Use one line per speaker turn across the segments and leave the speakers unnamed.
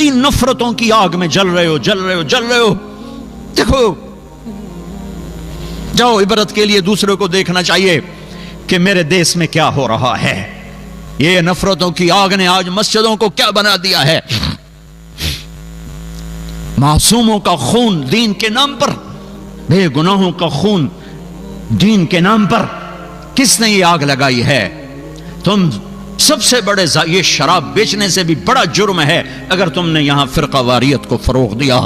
اسی نفرتوں کی آگ میں جل رہے ہو. دیکھو، جاؤ عبرت کے لیے دوسروں کو دیکھنا چاہیے کہ میرے دیس میں کیا ہو رہا ہے. یہ نفرتوں کی آگ نے آج مسجدوں کو کیا بنا دیا ہے. معصوموں کا خون دین کے نام پر، بے گناہوں کا خون دین کے نام پر کس نے یہ آگ لگائی ہے؟ تم سب سے بڑے یہ شراب بیچنے سے بھی بڑا جرم ہے اگر تم نے یہاں فرقہ واریت کو فروغ دیا.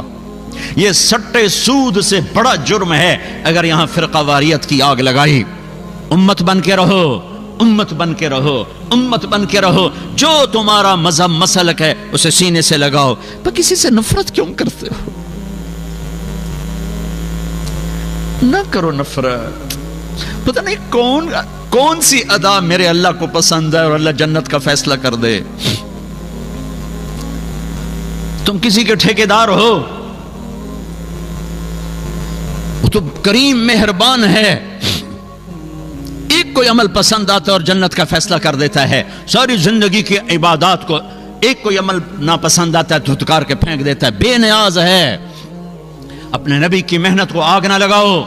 یہ سٹے سود سے بڑا جرم ہے اگر یہاں فرقہ واریت کی آگ لگائی. امت بن کے رہو، امت بن کے رہو، امت بن کے رہو. جو تمہارا مذہب مسلک ہے اسے سینے سے لگاؤ. پر کسی سے نفرت کیوں کرتے ہو؟ نہ کرو نفرت. پتہ نہیں کون سی ادا میرے اللہ کو پسند ہے اور اللہ جنت کا فیصلہ کر دے. تم کسی کے ٹھیکیدار ہو، وہ تو کریم مہربان ہے. ایک کوئی عمل پسند آتا ہے اور جنت کا فیصلہ کر دیتا ہے. ساری زندگی کی عبادات کو ایک کوئی عمل ناپسند آتا ہے دھتکار کے پھینک دیتا ہے. بے نیاز ہے. اپنے نبی کی محنت کو آگ نہ لگاؤ،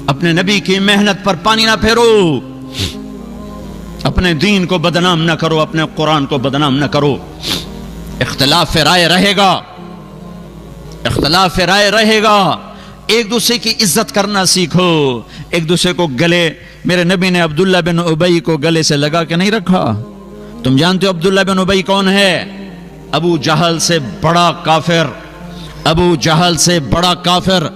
اپنے نبی کی محنت پر پانی نہ پھیرو، اپنے دین کو بدنام نہ کرو، اپنے قرآن کو بدنام نہ کرو. اختلاف رائے رہے گا، اختلاف رائے رہے گا. ایک دوسرے کی عزت کرنا سیکھو. ایک دوسرے کو گلے، میرے نبی نے عبداللہ بن ابی کو گلے سے لگا کے نہیں رکھا. تم جانتے ہو عبداللہ بن ابی کون ہے؟ ابو جہل سے بڑا کافر، ابو جہل سے بڑا کافر.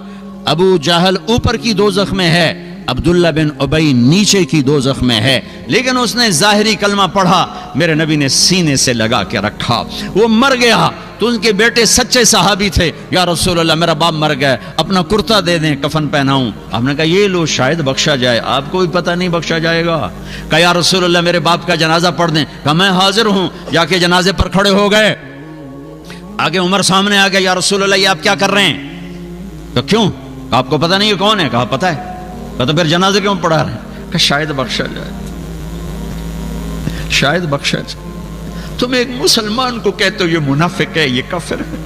ابو جہل اوپر کی دوزخ میں ہے، عبداللہ بن ابی نیچے کی دوزخ میں ہے. لیکن اس نے ظاہری کلمہ پڑھا، میرے نبی نے سینے سے لگا کے رکھا. وہ مر گیا تو ان کے بیٹے سچے صحابی تھے. یا رسول اللہ میرا باپ مر گیا، اپنا کرتا دے دیں کفن پہناؤں. آپ نے کہا یہ لو شاید بخشا جائے. آپ کو بھی پتہ نہیں بخشا جائے گا. کہا یا رسول اللہ میرے باپ کا جنازہ پڑھ دیں. کہا میں حاضر ہوں. جا کے جنازے پر کھڑے ہو گئے. آگے عمر سامنے آ گیا. یا رسول اللہ یہ آپ کیا کر رہے ہیں؟ تو کیوں؟ آپ کو پتہ نہیں یہ کون ہے؟ کہا پتہ ہے. کہا تو پھر جنازے کیوں پڑھا رہے ہیں؟ کہ شاید بخشا جائے، شاید بخشا جائے. تم ایک مسلمان کو کہتے ہو یہ منافق ہے، یہ کافر ہے.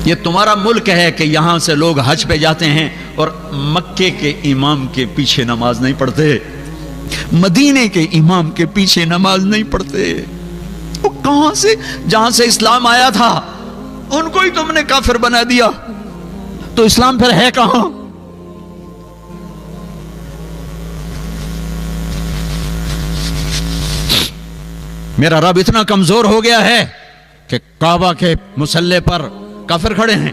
یہ تمہارا ملک ہے کہ یہاں سے لوگ حج پہ جاتے ہیں اور مکے کے امام کے پیچھے نماز نہیں پڑھتے، مدینے کے امام کے پیچھے نماز نہیں پڑھتے. وہ کہاں سے؟ جہاں سے اسلام آیا تھا ان کو ہی تم نے کافر بنا دیا. تو اسلام پھر ہے کہاں؟ میرا رب اتنا کمزور ہو گیا ہے کہ کعبہ کے مصلی پر کافر کھڑے ہیں.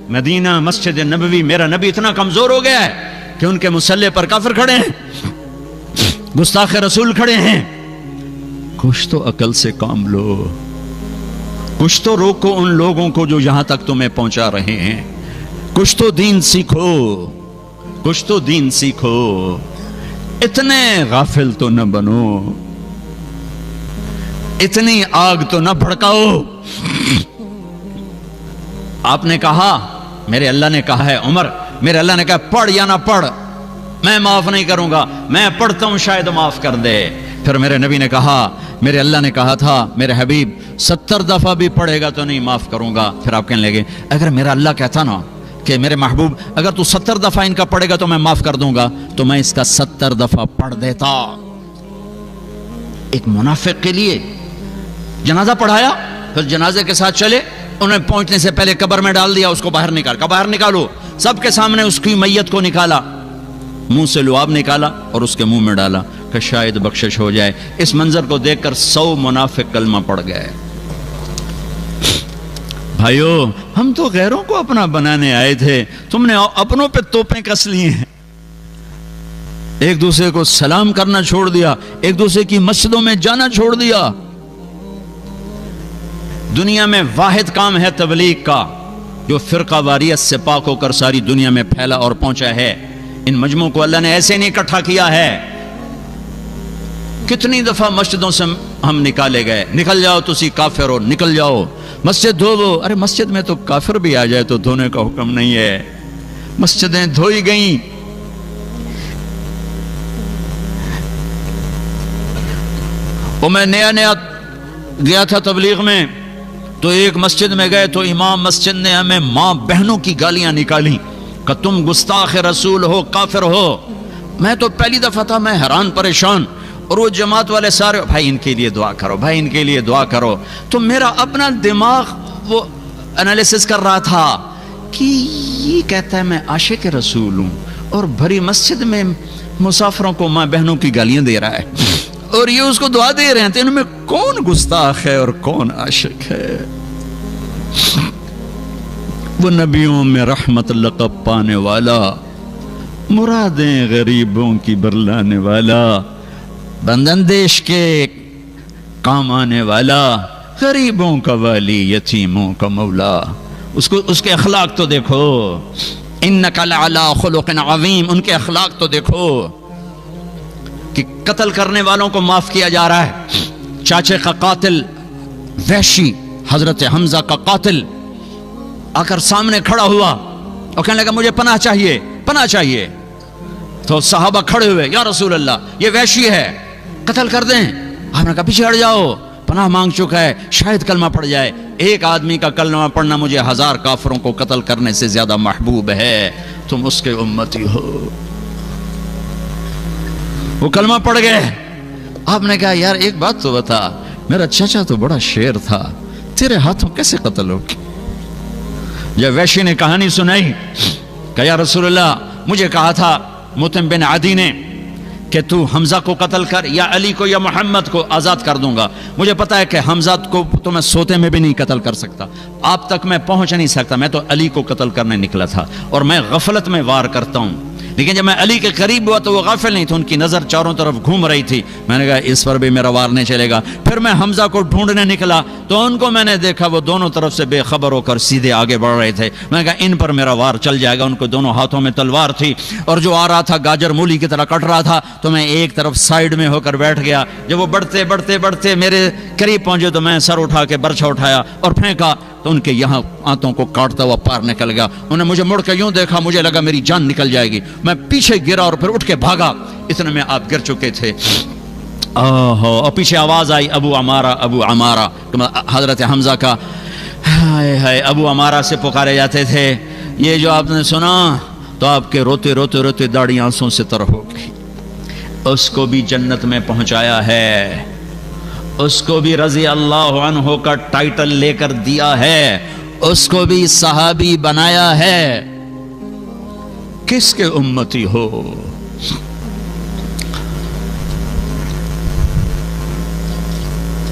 مدینہ مسجد نبوی، میرا نبی اتنا کمزور ہو گیا ہے کہ ان کے مصلی پر کافر کھڑے ہیں، گستاخ رسول کھڑے ہیں. کچھ تو عقل سے کام لو، کچھ تو روکو ان لوگوں کو جو یہاں تک تمہیں پہنچا رہے ہیں. کچھ تو دین سیکھو، کچھ تو دین سیکھو. اتنے غافل تو نہ بنو، اتنی آگ تو نہ بھڑکاؤ. آپ نے کہا، میرے اللہ نے کہا ہے عمر، میرے اللہ نے کہا پڑھ یا نہ پڑھ میں معاف نہیں کروں گا، میں پڑھتا ہوں شاید معاف کر دے. پھر میرے نبی نے کہا، میرے اللہ نے کہا تھا میرے حبیب 70 دفعہ بھی پڑھے گا تو نہیں معاف کروں گا. پھر آپ کہنے لگے اگر میرا اللہ کہتا نا کہ میرے محبوب اگر تو 70 دفعہ ان کا پڑھے گا تو میں معاف کر دوں گا، تو میں اس کا 70 دفعہ پڑھ دیتا. ایک منافق کے لیے جنازہ پڑھایا، پھر جنازے کے ساتھ چلے، انہیں پہنچنے سے پہلے قبر میں ڈال دیا، اس کو باہر نکال. کہا باہر نکالو. سب کے سامنے اس کی میت کو نکالا، منہ سے لعاب نکالا اور اس کے منہ میں ڈالا کہ شاید بخشش ہو جائے. اس منظر کو دیکھ کر 100 منافق کلمہ پڑھ گئے. بھائیو ہم تو غیروں کو اپنا بنانے آئے تھے، تم نے اپنوں پہ توپیں کس لی ہیں. ایک دوسرے کو سلام کرنا چھوڑ دیا، ایک دوسرے کی مسجدوں میں جانا چھوڑ دیا. دنیا میں واحد کام ہے تبلیغ کا جو فرقہ واریت سے پاک ہو کر ساری دنیا میں پھیلا اور پہنچا ہے. ان مجموعوں کو اللہ نے ایسے نہیں اکٹھا کیا ہے. کتنی دفعہ مسجدوں سے ہم نکالے گئے، نکل جاؤ تسی کافر ہو، نکل جاؤ، مسجد دھو دو. ارے مسجد میں تو کافر بھی آ جائے تو دھونے کا حکم نہیں ہے. مسجدیں دھوئی گئیں. اور میں نیا گیا تھا تبلیغ میں، تو ایک مسجد میں گئے تو امام مسجد نے ہمیں ماں بہنوں کی گالیاں نکالی کہ تم گستاخ رسول ہو، کافر ہو۔ میں تو پہلی دفعہ تھا، میں حیران پریشان، اور وہ جماعت والے سارے بھائی ان کے لیے دعا کرو، بھائی ان کے لیے دعا کرو۔ تو میرا اپنا دماغ وہ انالیسس کر رہا تھا کہ یہ کہتا ہے میں عاشق رسول ہوں اور بھری مسجد میں مسافروں کو ماں بہنوں کی گالیاں دے رہا ہے، اور یہ اس کو دعا دے رہے ہیں، تو ان میں کون گستاخ ہے اور کون عاشق ہے؟ وہ نبیوں میں رحمت لقب پانے والا، مرادیں غریبوں کی برلانے والا، بندندیش کے کام آنے والا، غریبوں کا والی، یتیموں کا مولا۔ اس کے اخلاق تو دیکھو، انک لعلی خلق عظیم، ان کے اخلاق تو دیکھو کہ قتل کرنے والوں کو معاف کیا جا رہا ہے۔ چاچے کا قاتل وحشی، حضرت حمزہ کا قاتل آ کر سامنے کھڑا ہوا اور کہنے لگا مجھے پناہ چاہیے، پناہ چاہیے۔ تو صحابہ کھڑے ہوئے، یا رسول اللہ یہ وحشی ہے، قتل کر دیں۔ آپ نے کہا پیچھے ہٹ جاؤ، پناہ مانگ چکا ہے، شاید کلمہ پڑھ جائے۔ ایک آدمی کا کلمہ پڑھنا مجھے 1000 کافروں کو قتل کرنے سے زیادہ محبوب ہے، تم اس کے امتی ہو۔ وہ کلمہ پڑھ گئے۔ آپ نے کہا یار ایک بات تو بتا، میرا چچا تو بڑا شیر تھا، تیرے ہاتھوں کیسے قتل ہو گیا؟ جب وحشی نے کہانی سنائی کہ یا رسول اللہ مجھے کہا تھا مطعم بن عدی نے کہ تو حمزہ کو قتل کر، یا علی کو یا محمد کو آزاد کر دوں گا۔ مجھے پتا ہے کہ حمزہ کو تو میں سوتے میں بھی نہیں قتل کر سکتا، آپ تک میں پہنچ نہیں سکتا، میں تو علی کو قتل کرنے نکلا تھا، اور میں غفلت میں وار کرتا ہوں۔ لیکن جب میں علی کے قریب ہوا تو وہ غافل نہیں تھے، ان کی نظر چاروں طرف گھوم رہی تھی۔ میں نے کہا اس پر بھی میرا وار نہیں چلے گا۔ پھر میں حمزہ کو ڈھونڈنے نکلا تو ان کو میں نے دیکھا وہ دونوں طرف سے بے خبر ہو کر سیدھے آگے بڑھ رہے تھے۔ میں نے کہا ان پر میرا وار چل جائے گا۔ ان کو دونوں ہاتھوں میں تلوار تھی، اور جو آ رہا تھا گاجر مولی کی طرح کٹ رہا تھا، تو میں ایک طرف سائیڈ میں ہو کر بیٹھ گیا۔ جب وہ بڑھتے بڑھتے بڑھتے میرے قریب پہنچے تو میں سر اٹھا کے برچھا اٹھایا اور پھینکا، تو ان کے یہاں آنتوں کو کاٹتا ہوا پار نکل گیا۔ انہوں نے مجھے مڑ کے یوں دیکھا، مجھے لگا میری جان نکل جائے گی۔ میں پیچھے گرا اور پھر اٹھ کے بھاگا، اتنے میں آپ گر چکے تھے۔ اور پیچھے آواز آئی ابو عمارہ، ابو عمارہ، حضرت حمزہ کا ہائے ہائے ابو عمارہ سے پکارے جاتے تھے۔ یہ جو آپ نے سنا تو آپ کے روتے روتے روتے داڑھی آنسوں سے تر ہو گئی۔ اس کو بھی جنت میں پہنچایا ہے، اس کو بھی رضی اللہ عنہ کا ٹائٹل لے کر دیا ہے، اس کو بھی صحابی بنایا ہے۔ کس کے امتی ہو؟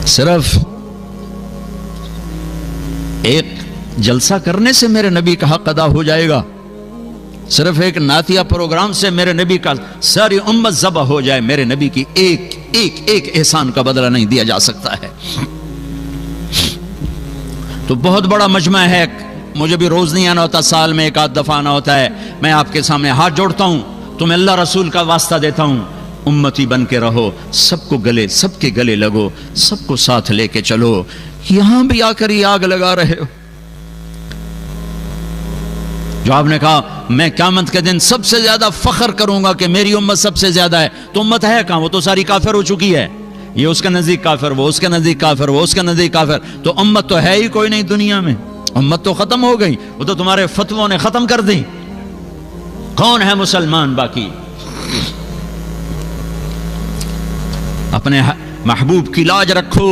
صرف ایک جلسہ کرنے سے میرے نبی کا حق ادا ہو جائے گا؟ صرف ایک نعتیہ پروگرام سے میرے نبی کا ساری امت ذبح ہو جائے؟ میرے نبی کی ایک احسان کا بدلہ نہیں دیا جا سکتا ہے۔ تو بہت بڑا مجمع ہے، مجھے بھی روز نہیں آنا ہوتا، سال میں ایک آدھ دفعہ آنا ہوتا ہے۔ میں آپ کے سامنے ہاتھ جوڑتا ہوں، تمہیں اللہ رسول کا واسطہ دیتا ہوں، امتی بن کے رہو، سب کو گلے، سب کے گلے لگو، سب کو ساتھ لے کے چلو۔ یہاں بھی آ کر یہ آگ لگا رہے ہو۔ جو آپ نے کہا میں قیامت کے دن سب سے زیادہ فخر کروں گا کہ میری امت سب سے زیادہ ہے، تو امت ہے کہاں؟ وہ تو ساری کافر ہو چکی ہے۔ یہ اس کے نزدیک کافر، وہ اس کے نزدیک کافر، وہ اس کے نزدیک کافر، تو امت تو ہے ہی کوئی نہیں دنیا میں۔ امت تو ختم ہو گئی، وہ تو تمہارے فتووں نے ختم کر دی۔ کون ہے مسلمان باقی؟ اپنے محبوب کی لاج رکھو۔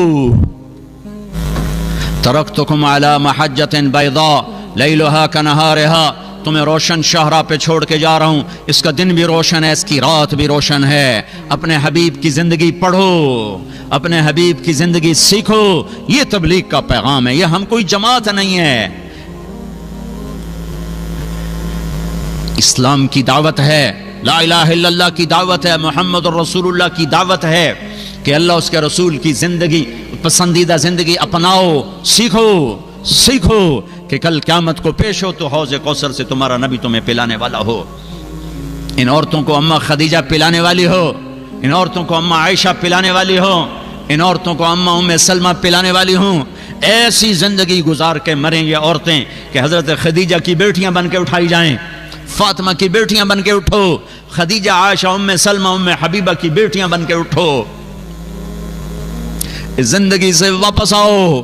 ترکتکم علی محجۃ بیضاء لیلھا کنہارھا، تمہیں روشن شاہراہ پہ چھوڑ کے جا رہا ہوں، اس کا دن بھی روشن ہے، اس کی رات بھی روشن ہے۔ اپنے حبیب کی زندگی پڑھو، اپنے حبیب کی زندگی سیکھو۔ یہ تبلیغ کا پیغام ہے، یہ ہم کوئی جماعت نہیں ہے، اسلام کی دعوت ہے، لا الہ الا اللہ کی دعوت ہے، محمد رسول اللہ کی دعوت ہے کہ اللہ اس کے رسول کی زندگی، پسندیدہ زندگی اپناؤ، سیکھو کہ کل قیامت کو پیش ہو تو حوض کوثر سے تمہارا نبی تمہیں پلانے والا ہو۔ ان عورتوں کو اماں خدیجہ پلانے والی ہو، ان عورتوں کو اماں عائشہ پلانے والی ہو، ان عورتوں کو اماں ام سلمہ پلانے والی ہوں۔ ایسی زندگی گزار کے مریں یہ عورتیں کہ حضرت خدیجہ کی بیٹیاں بن کے اٹھائی جائیں، فاطمہ کی بیٹیاں بن کے اٹھو، خدیجہ، عائشہ، ام سلمہ، ام حبیبہ کی بیٹیاں بن کے اٹھو۔ اس زندگی سے واپس آؤ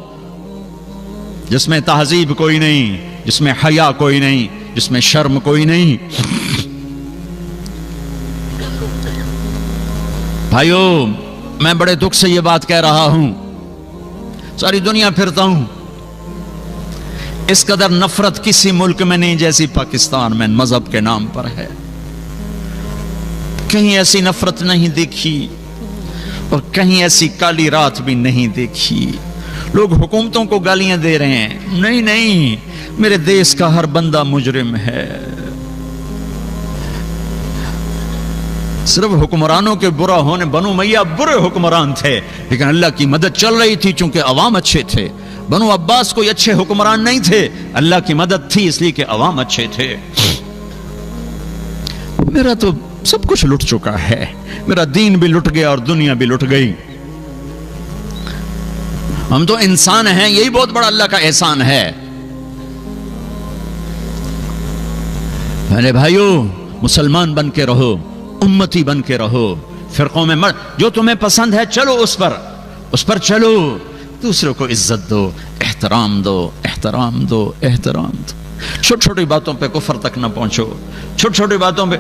جس میں تہذیب کوئی نہیں، جس میں حیا کوئی نہیں، جس میں شرم کوئی نہیں۔ بھائیو، میں بڑے دکھ سے یہ بات کہہ رہا ہوں، ساری دنیا پھرتا ہوں، اس قدر نفرت کسی ملک میں نہیں جیسی پاکستان میں مذہب کے نام پر ہے۔ کہیں ایسی نفرت نہیں دیکھی اور کہیں ایسی کالی رات بھی نہیں دیکھی۔ لوگ حکومتوں کو گالیاں دے رہے ہیں، نہیں نہیں، میرے دیش کا ہر بندہ مجرم ہے۔ صرف حکمرانوں کے برا ہونے، بنو امیہ برے حکمران تھے لیکن اللہ کی مدد چل رہی تھی چونکہ عوام اچھے تھے۔ بنو عباس کوئی اچھے حکمران نہیں تھے، اللہ کی مدد تھی اس لیے کہ عوام اچھے تھے۔ میرا تو سب کچھ لٹ چکا ہے، میرا دین بھی لٹ گیا اور دنیا بھی لٹ گئی۔ ہم تو انسان ہیں، یہی بہت بڑا اللہ کا احسان ہے۔ میرے بھائیو، مسلمان بن کے رہو، امتی بن کے رہو، فرقوں میں مت، جو تمہیں پسند ہے چلو اس پر چلو، دوسروں کو عزت دو، احترام دو، احترام دو، احترام دو۔ چھوٹی چھوٹی باتوں پہ کفر تک نہ پہنچو، چھوٹی چھوٹی باتوں پہ۔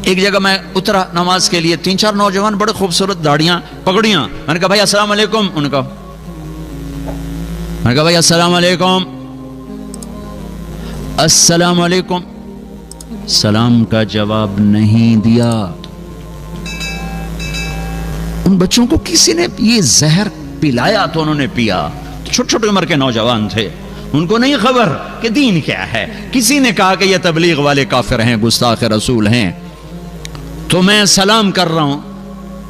ایک جگہ میں اترا نماز کے لیے، 3-4 نوجوان بڑے خوبصورت داڑیاں پگڑیاں، میں نے کہا بھائی السلام علیکم، میں نے کہا بھائی السلام علیکم، السلام علیکم، سلام کا جواب نہیں دیا۔ ان بچوں کو کسی نے یہ زہر پلایا تو انہوں نے پیا، چھوٹی چھوٹی عمر کے نوجوان تھے، ان کو نہیں خبر کہ دین کیا ہے۔ کسی نے کہا کہ یہ تبلیغ والے کافر ہیں، گستاخ رسول ہیں، تو میں سلام کر رہا ہوں،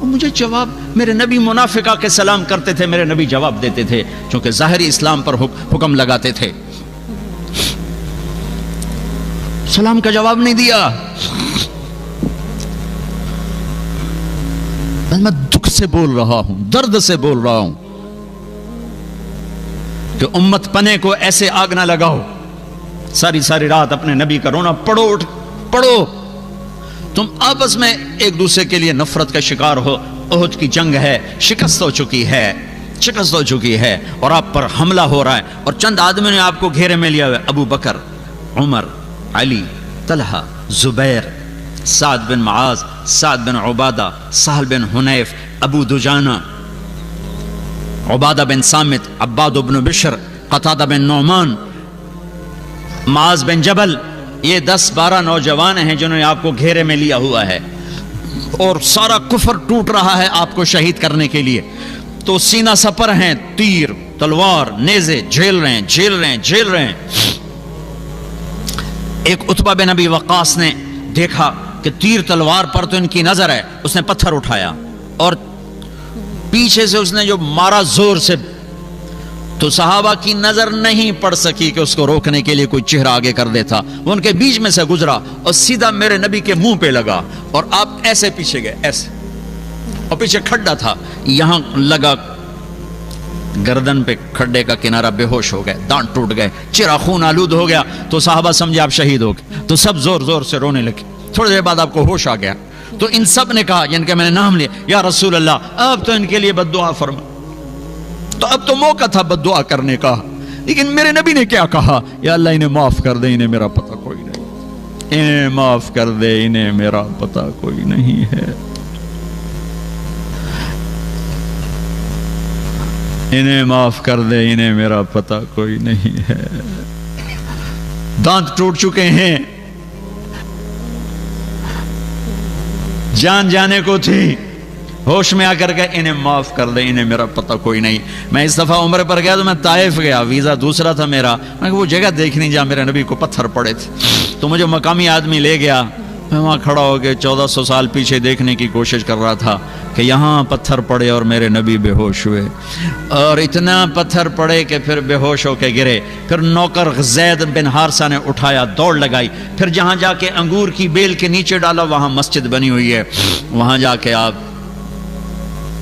مجھے جواب، میرے نبی منافقہ کے سلام کرتے تھے، میرے نبی جواب دیتے تھے چونکہ ظاہری اسلام پر حکم لگاتے تھے، سلام کا جواب نہیں دیا۔ میں دکھ سے بول رہا ہوں، درد سے بول رہا ہوں کہ امت پنے کو ایسے آگ نہ لگاؤ، ساری ساری رات اپنے نبی کا رونا پڑھو، تم آپس میں ایک دوسرے کے لیے نفرت کا شکار ہو۔ احد کی جنگ ہے، شکست ہو چکی ہے اور آپ پر حملہ ہو رہا ہے اور چند آدمیوں نے آپ کو گھیرے میں لیا ہوا ہے، ابو بکر، عمر، علی، طلحہ، زبیر، سعد بن معاذ، سعد بن عبادہ، سہل بن حنیف، ابو دجانہ، عبادہ بن سامت، عباد بن بشر، قتادہ بن نعمان، معاذ بن جبل، یہ 10-12 نوجوان ہیں جنہوں نے آپ کو گھیرے میں لیا ہوا ہے اور سارا کفر ٹوٹ رہا ہے آپ کو شہید کرنے کے لیے، تو سینہ سپر ہیں، تیر، تلوار، نیزے جھیل رہے ہیں۔ ایک عتبہ بن ابی وقاص نے دیکھا کہ تیر تلوار پر تو ان کی نظر ہے، اس نے پتھر اٹھایا اور پیچھے سے اس نے جو مارا زور سے، تو صحابہ کی نظر نہیں پڑ سکی کہ اس کو روکنے کے لیے کوئی چہرہ آگے کر دیتا، وہ ان کے بیچ میں سے گزرا اور سیدھا میرے نبی کے منہ پہ لگا اور آپ ایسے پیچھے گئے، ایسے، اور پیچھے کھڈا تھا، یہاں لگا گردن پہ کھڈے کا کنارہ، بے ہوش ہو گئے، دانت ٹوٹ گئے، چہرہ خون آلود ہو گیا، تو صحابہ سمجھے آپ شہید ہو گئے، تو سب زور زور سے رونے لگے۔ تھوڑی دیر بعد آپ کو ہوش آ گیا، تو ان سب نے کہا، جن کے میں نے نام لیا، یا رسول اللہ اب تو ان کے لیے بد دعا فرما۔ تو اب تو موقع تھا بد دعا کرنے کا، لیکن میرے نبی نے کیا کہا؟ یا اللہ انہیں معاف کر دے، انہیں میرا پتہ کوئی نہیں، انہیں معاف کر دے، انہیں میرا پتہ کوئی نہیں ہے، انہیں معاف کر دے، انہیں میرا پتہ کوئی نہیں ہے۔ دانت ٹوٹ چکے ہیں، جان جانے کو تھی، ہوش میں آ کر کے انہیں معاف کر دے، انہیں میرا پتہ کوئی نہیں۔ میں اس دفعہ عمرے پر گیا تو میں طائف گیا، ویزا دوسرا تھا میرا، میں وہ جگہ دیکھنی جہاں میرے نبی کو پتھر پڑے تھے، تو مجھے مقامی آدمی لے گیا، میں وہاں کھڑا ہو کے 1400 سال پیچھے دیکھنے کی کوشش کر رہا تھا کہ یہاں پتھر پڑے اور میرے نبی بے ہوش ہوئے، اور اتنا پتھر پڑے کہ پھر بے ہوش ہو کے گرے۔ پھر نوکر زید بن حارثہ نے اٹھایا، دوڑ لگائی، پھر جہاں جا کے انگور کی بیل کے نیچے ڈالا، وہاں مسجد بنی ہوئی ہے، وہاں جا کے آپ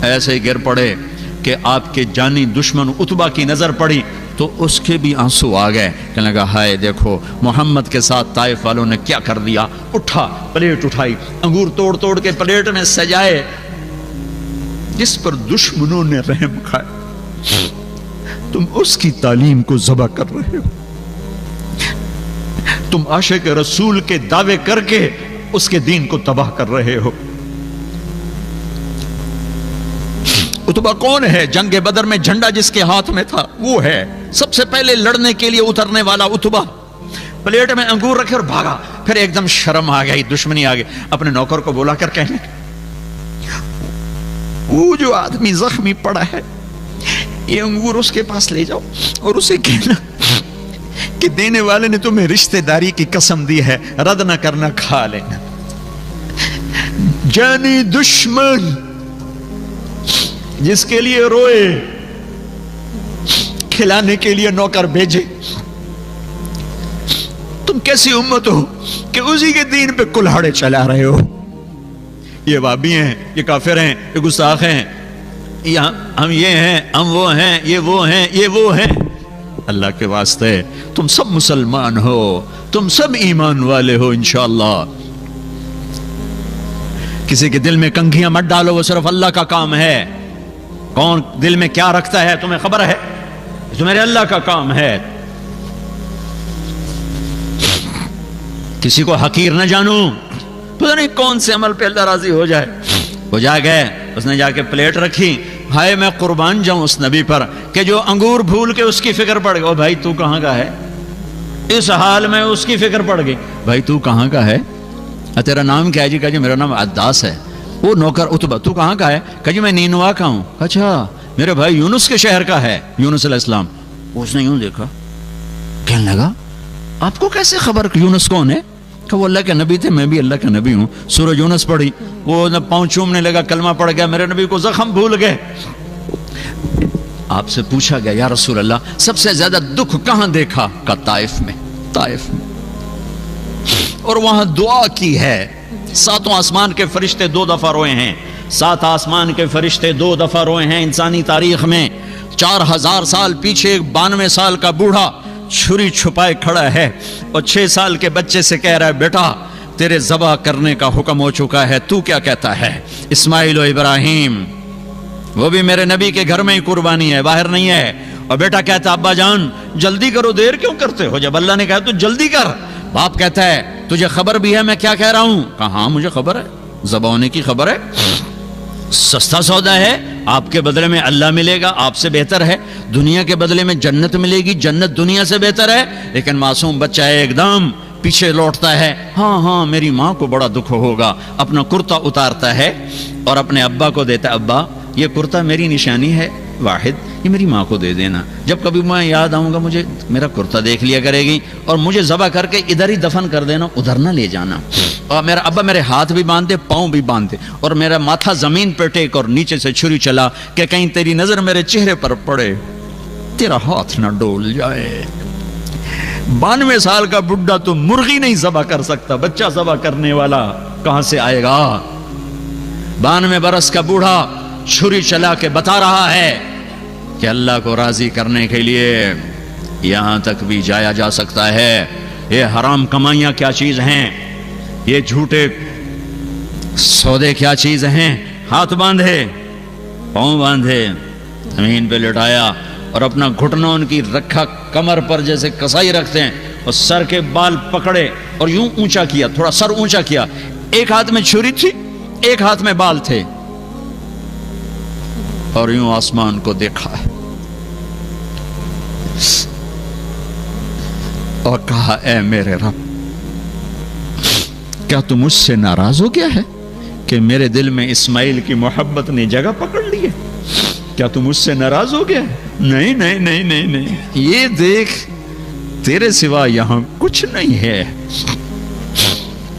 ایسے ہی گر پڑے کہ آپ کے جانی دشمن عتبہ کی نظر پڑی تو اس کے بھی آنسو آ گئے، کہنے لگا ہائے دیکھو محمد کے ساتھ طائف والوں نے کیا کر دیا۔ اٹھا، پلیٹ اٹھائی، انگور توڑ توڑ کے پلیٹ میں سجائے، جس پر دشمنوں نے رحم کھایا، تم اس کی تعلیم کو ذبح کر رہے ہو. تم عاشق رسول کے دعوے کر کے اس کے دین کو تباہ کر رہے ہو. اتبا کون ہے؟ جنگ بدر میں جھنڈا جس کے ہاتھ میں تھا وہ ہے. سب سے پہلے لڑنے کے لیے اترنے والا اتبا. پلیٹ میں انگور رکھے اور بھاگا. پھر ایک دم شرم آ گئی، دشمنی آ گئی. اپنے نوکر کو بولا کر کہنے وہ جو آدمی زخمی پڑا ہے یہ انگور اس کے پاس لے جاؤ اور اسے کہنا کہ دینے والے نے تمہیں رشتہ داری کی قسم دی ہے، رد نہ کرنا، کھا لینا. جانی دشمن جس کے لیے روئے، کھلانے کے لیے نوکر بھیجے. تم کیسی امت ہو کہ اسی کے دین پہ کلہاڑے چلا رہے ہو؟ یہ وابی ہیں، یہ کافر ہیں، یہ گستاخ ہیں، ہم یہ ہیں، ہم وہ ہیں، یہ وہ ہیں، یہ وہ ہیں. اللہ کے واسطے تم سب مسلمان ہو، تم سب ایمان والے ہو انشاءاللہ. کسی کے دل میں کنگھیاں مت ڈالو، وہ صرف اللہ کا کام ہے. کون دل میں کیا رکھتا ہے تمہیں خبر ہے؟ تو میرے اللہ کا کام ہے. کسی کو حقیر نہ جانو. پتہ نہیں کون سے عمل پہ اللہ راضی ہو جائے. وہ جا گئے، اس نے جا کے پلیٹ رکھی. ہائے میں قربان جاؤں اس نبی پر کہ جو انگور بھول کے اس کی فکر پڑ گئی. او بھائی تو کہاں کا ہے؟ اس حال میں اس کی فکر پڑ گئی. بھائی تو کہاں کا ہے؟ تیرا نام کیا ہے؟ جی کہا جی میرا نام عداس ہے. وہ نوکر اتبا تو کہاں کا ہے؟ کہا جی میں نینوا کا ہوں. اچھا میرے بھائی یونس کے شہر کا ہے، یونس علیہ السلام. اس نے یوں دیکھا، کہنے لگا آپ کو کیسے خبر یونس کون ہے؟ کہ وہ اللہ کے نبی تھے، میں بھی اللہ کا نبی ہوں. سورہ یونس پڑھی، وہ پاؤں چومنے لگا، کلمہ پڑھ گیا، میرے نبی کو زخم بھول گئے. آپ سے پوچھا گیا یا رسول اللہ سب سے زیادہ دکھ کہاں دیکھا؟ کہ طائف میں. طائف میں. اور وہاں دعا کی ہے. 7 آسمان کے فرشتے 2 دفعہ روئے ہیں. 7 آسمان کے فرشتے 2 دفعہ روئے ہیں انسانی تاریخ میں. 4000 سال پیچھے ایک 92 سال کا بوڑھا چھری چھپائے کھڑا ہے اور 6 سال کے بچے سے کہہ رہا ہے بیٹا تیرے ذبح کرنے کا حکم ہو چکا ہے، تو کیا کہتا ہے؟ اسماعیل و ابراہیم، وہ بھی میرے نبی کے گھر میں ہی قربانی ہے، باہر نہیں ہے. اور بیٹا کہتا ابا جان جلدی کرو، دیر کیوں کرتے ہو؟ جب اللہ نے کہا تو جلدی کر. باپ کہتا ہے تجھے خبر بھی ہے میں کیا کہہ رہا ہوں؟ کہا ہاں مجھے خبر ہے، ذبح ہونے کی خبر ہے. سستا سودا ہے، آپ کے بدلے میں اللہ ملے گا، آپ سے بہتر ہے. دنیا کے بدلے میں جنت ملے گی، جنت دنیا سے بہتر ہے. لیکن معصوم بچہ ہے ایک دم پیچھے لوٹتا ہے. ہاں میری ماں کو بڑا دکھ ہوگا. اپنا کرتا اتارتا ہے اور اپنے ابا کو دیتا ہے. ابا یہ کرتا میری نشانی ہے واحد، یہ میری ماں کو دے دینا. جب کبھی میں یاد آؤں گا مجھے میرا کرتا دیکھ لیا کرے گی اور مجھے ذبح کر کے ادھر ہی دفن کر دینا، ادھر نہ لے جانا. اور میرا ابا میرے ہاتھ بھی باندھ دے، پاؤں بھی باندھ دے اور میرا ماتھا زمین پہ ٹیک اور نیچے سے چھری چلا کہ کہیں تیری نظر میرے چہرے پر پڑے، تیرا ہاتھ نہ ڈول جائے. 92 سال کا بڈھا تو مرغی نہیں ذبح کر سکتا، بچہ ذبح کرنے والا کہاں سے آئے گا؟ 92 برس کا بوڑھا چھری چلا کے بتا رہا ہے کہ اللہ کو راضی کرنے کے لیے یہاں تک بھی جایا جا سکتا ہے. یہ حرام کمائیاں کیا چیز ہیں، یہ جھوٹے سودے کیا چیز ہیں. ہاتھ باندھے، پاؤں باندھے، زمین پہ لٹایا اور اپنا گھٹنا ان کی رکھا کمر پر جیسے کسائی رکھتے ہیں اور سر کے بال پکڑے اور یوں اونچا کیا، تھوڑا سر اونچا کیا. ایک ہاتھ میں چھری تھی، ایک ہاتھ میں بال تھے اور یوں آسمان کو دیکھا اور کہا اے میرے رب کیا تم مجھ سے ناراض ہو گیا ہے کہ میرے دل میں اسماعیل کی محبت نے جگہ پکڑ لی ہے؟ کیا تم مجھ سے ناراض ہو گیا ہے؟ نہیں نہیں نہیں نہیں نہیں، یہ دیکھ تیرے سوا یہاں کچھ نہیں ہے.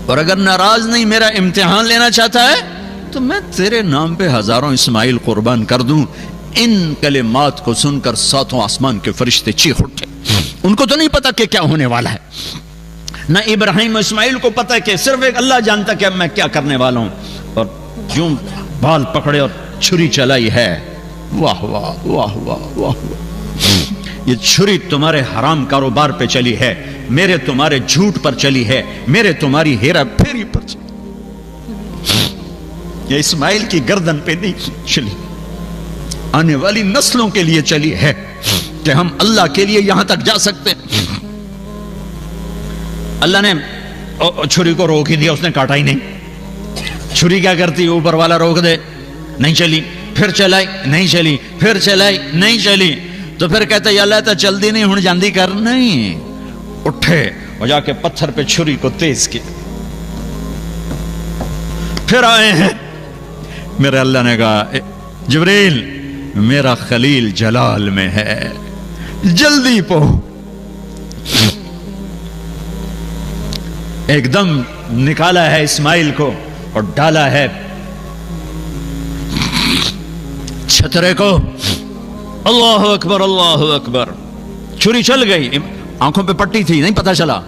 اور اگر ناراض نہیں میرا امتحان لینا چاہتا ہے تو میں تیرے نام پہ ہزاروں اسماعیل قربان کر دوں. ان کلمات کو سن کر 7 آسمان کے فرشتے چیخ اٹھے. ان کو تو نہیں پتا کہ کیا ہونے والا ہے، نہ ابراہیم و اسماعیل کو پتا کہ صرف ایک اللہ جانتا کہ اب میں کیا کرنے والا ہوں. اور یوں بال پکڑے اور چھری چلائی ہے. واہ واہ واہ واہ واہ، یہ چھری تمہارے حرام کاروبار پہ چلی ہے، میرے تمہارے جھوٹ پر چلی ہے، میرے تمہاری ہیرا پھیری پر چلی، یہ اسماعیل کی گردن پہ نہیں چلی. آنے والی نسلوں کے لیے چلی ہے کہ ہم اللہ کے لیے یہاں تک جا سکتے ہیں۔ اللہ نے چھری کو روک ہی دیا، اس نے کاٹا ہی نہیں۔ چھری کیا کرتی؟ اوپر والا روک دے، نہیں چلی، پھر چلائی نہیں چلی، پھر چلائی نہیں چلی، تو پھر کہتے یا اللہ تو چلدی نہیں ہن جاندی کر، نہیں، اٹھے اور جا کے پتھر پہ چھری کو تیز کی، پھر آئے ہیں۔ میرے اللہ نے کہا جبریل میرا خلیل جلال میں ہے، جلدی پو۔ ایک دم نکالا ہے اسماعیل کو اور ڈالا ہے چھترے کو۔ اللہ اکبر اللہ اکبر، چھری چل گئی، آنکھوں پہ پٹی تھی نہیں پتا چلا،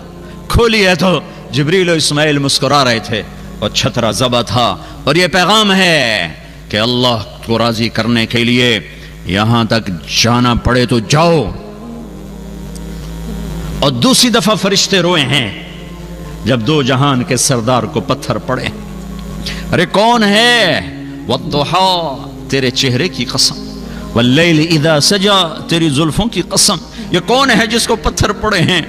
کھولی ہے تو جبریل و اسماعیل مسکرا رہے تھے اور چھترا ذبح تھا۔ اور یہ پیغام ہے کہ اللہ کو راضی کرنے کے لیے یہاں تک جانا پڑے تو جاؤ۔ اور دوسری دفعہ فرشتے روئے ہیں جب دو جہان کے سردار کو پتھر پڑے۔ ارے کون ہے؟ والضحی تیرے چہرے کی قسم، واللیل اذا سجا تیری زلفوں کی قسم، یہ کون ہے جس کو پتھر پڑے ہیں؟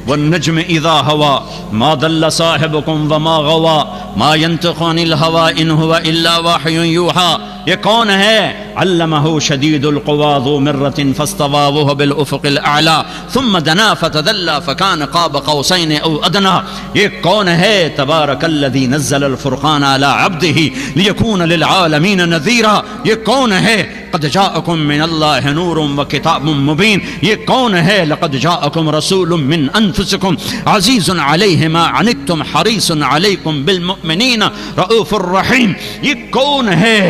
والنجم اذا ہوا ما ضل صاحبکم وما غوا ما ينطق عن الهوى ان هو الا وحی یوحی، یہ کون ہے؟ علمہ شدید القوی ذو مرۃ فاستوى وهو بالافق الاعلی ثم دنا فتدلى فكان قاب قوسین او ادنی، یہ کون ہے؟ تبارک الذی نزل الفرقان على عبده ليكون للعالمین نذیرا، یہ کون ہے؟ قد جاءکم من اللہ نور وکتاب مبین، یہ کون ہے؟ لقد جاءکم رسول من انفسکم عزیز علیہ ما عنتم حریص علیکم بالمؤمنین رؤوف الرحیم، یہ کون ہے؟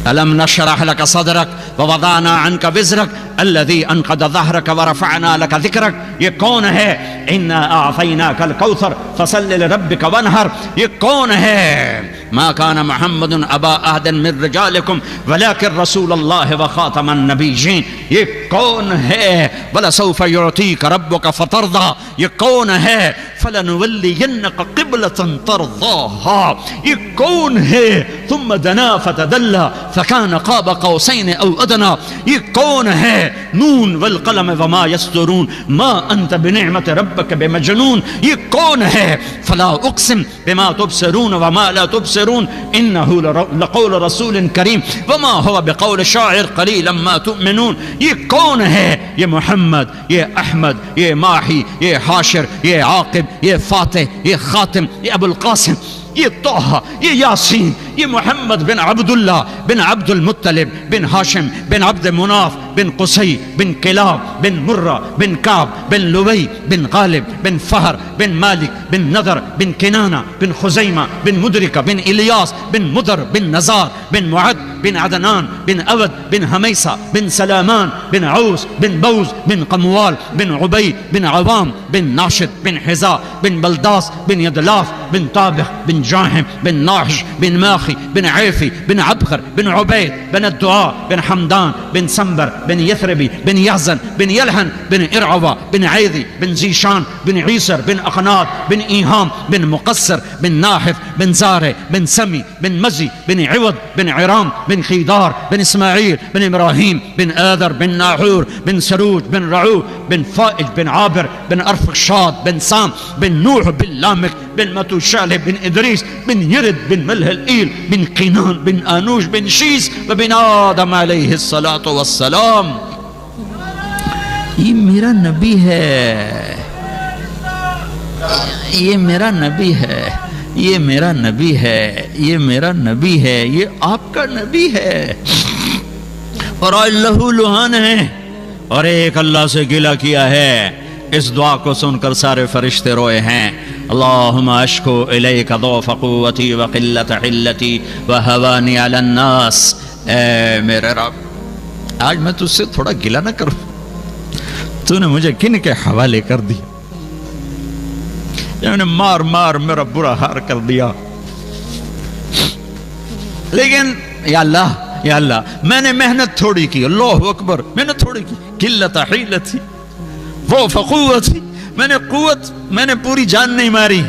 ألم نشرح لك صدرك ووضعنا عنك وزرك الذي أنقض ظهرك ورفعنا لك ذكرك، یہ کون ہے؟ إنا أعطيناك الكوثر فصل لربك وانحر، یہ کون ہے؟ ما كان محمد أبا أحد من رجالكم ولكن رسول الله وخاتم النبيين، یہ کون ہے؟ ولسوف يعطيك ربك فترضى، یہ کون ہے؟ فلنولينك قبلة ترضاها، یہ کون ہے؟ ثم دنا فتدلى فكان قاب قوسين او ادنى، یہ کون ہے؟ نون والقلم وما يسطرون ما انت بنعمة ربك بمجنون، یہ کون ہے؟ فلا اقسم بما تبصرون وما لا تبصرون انه لقول رسول کریم وما هو بقول شاعر قلیلا ما تؤمنون، یہ کون ہے؟ یہ محمد، یہ احمد، یہ ماہی، یہ حاشر، یہ عاقب، یہ فاتح، یہ خاتم، یہ ابو القاسم، یہ طہ، یہ یاسین، یہ محمد بن عبداللہ بن عبد المطلب بن ہاشم بن عبد مناف بن قصی بن کلاب بن مرہ بن کعب بن لبی بن غالب بن فہر بن مالک بن نضر بن کنانہ بن خزیمہ بن مدرکہ بن الیاس بن مدر بن نزار بن معد بن عدنان بن اود بن حمیسہ بن سلامان بن عوس بن بوز بن قموال بن عبی بن عوام بن ناشد بن حزا بن بلداس بن یدلاف بن طابخ بن جاہم بن ناحش بن ماخی بن عیفی بن عبخر بن عبید بن الدعاء بن حمدان بن سنبر بن یثربی بن یحزن بن یلحن بن ارعوہ بن عیدی بن زیشان بن عیسر بن اخنات بن ایہام بن مقصر بن ناحف بن زارع بن سمی بن مزی بن عوض بن عرام بن خیدار بن اسماعیل بن ابراہیم بن آذر بن ناحور بن سروج بن رعو بن فائج بن عابر بن ارفخشاد بن سام بن نوح بن لامک بن متوشالح بن ادریس بن یرد بن ملح الایل بن قینان بن آنوش بن شیس وبن آدم علیہ الصلاة والسلام۔ یہ میرا نبی ہے، یہ میرا نبی ہے، یہ میرا نبی ہے، یہ میرا نبی ہے، یہ آپ کا نبی ہے۔ اور آج لہو لہان ہے اور ایک اللہ سے گلہ کیا ہے۔ اس دعا کو سن کر سارے فرشتے روئے ہیں۔ اللہم اشکو الیک ضعف قوتی وقلت علتی وہوانی علی الناس، اے میرے رب آج میں تجھ سے تھوڑا گلہ نہ کروں، تو نے مجھے کن کے حوالے کر دیا، نے مار مار میرا برا حال کر دیا، لیکن یا اللہ میں نے محنت تھوڑی کی، اللہ اکبر، میں نے تھوڑی کی، قلت حیلتی وہ فقوتی، میں نے پوری جان نہیں ماری،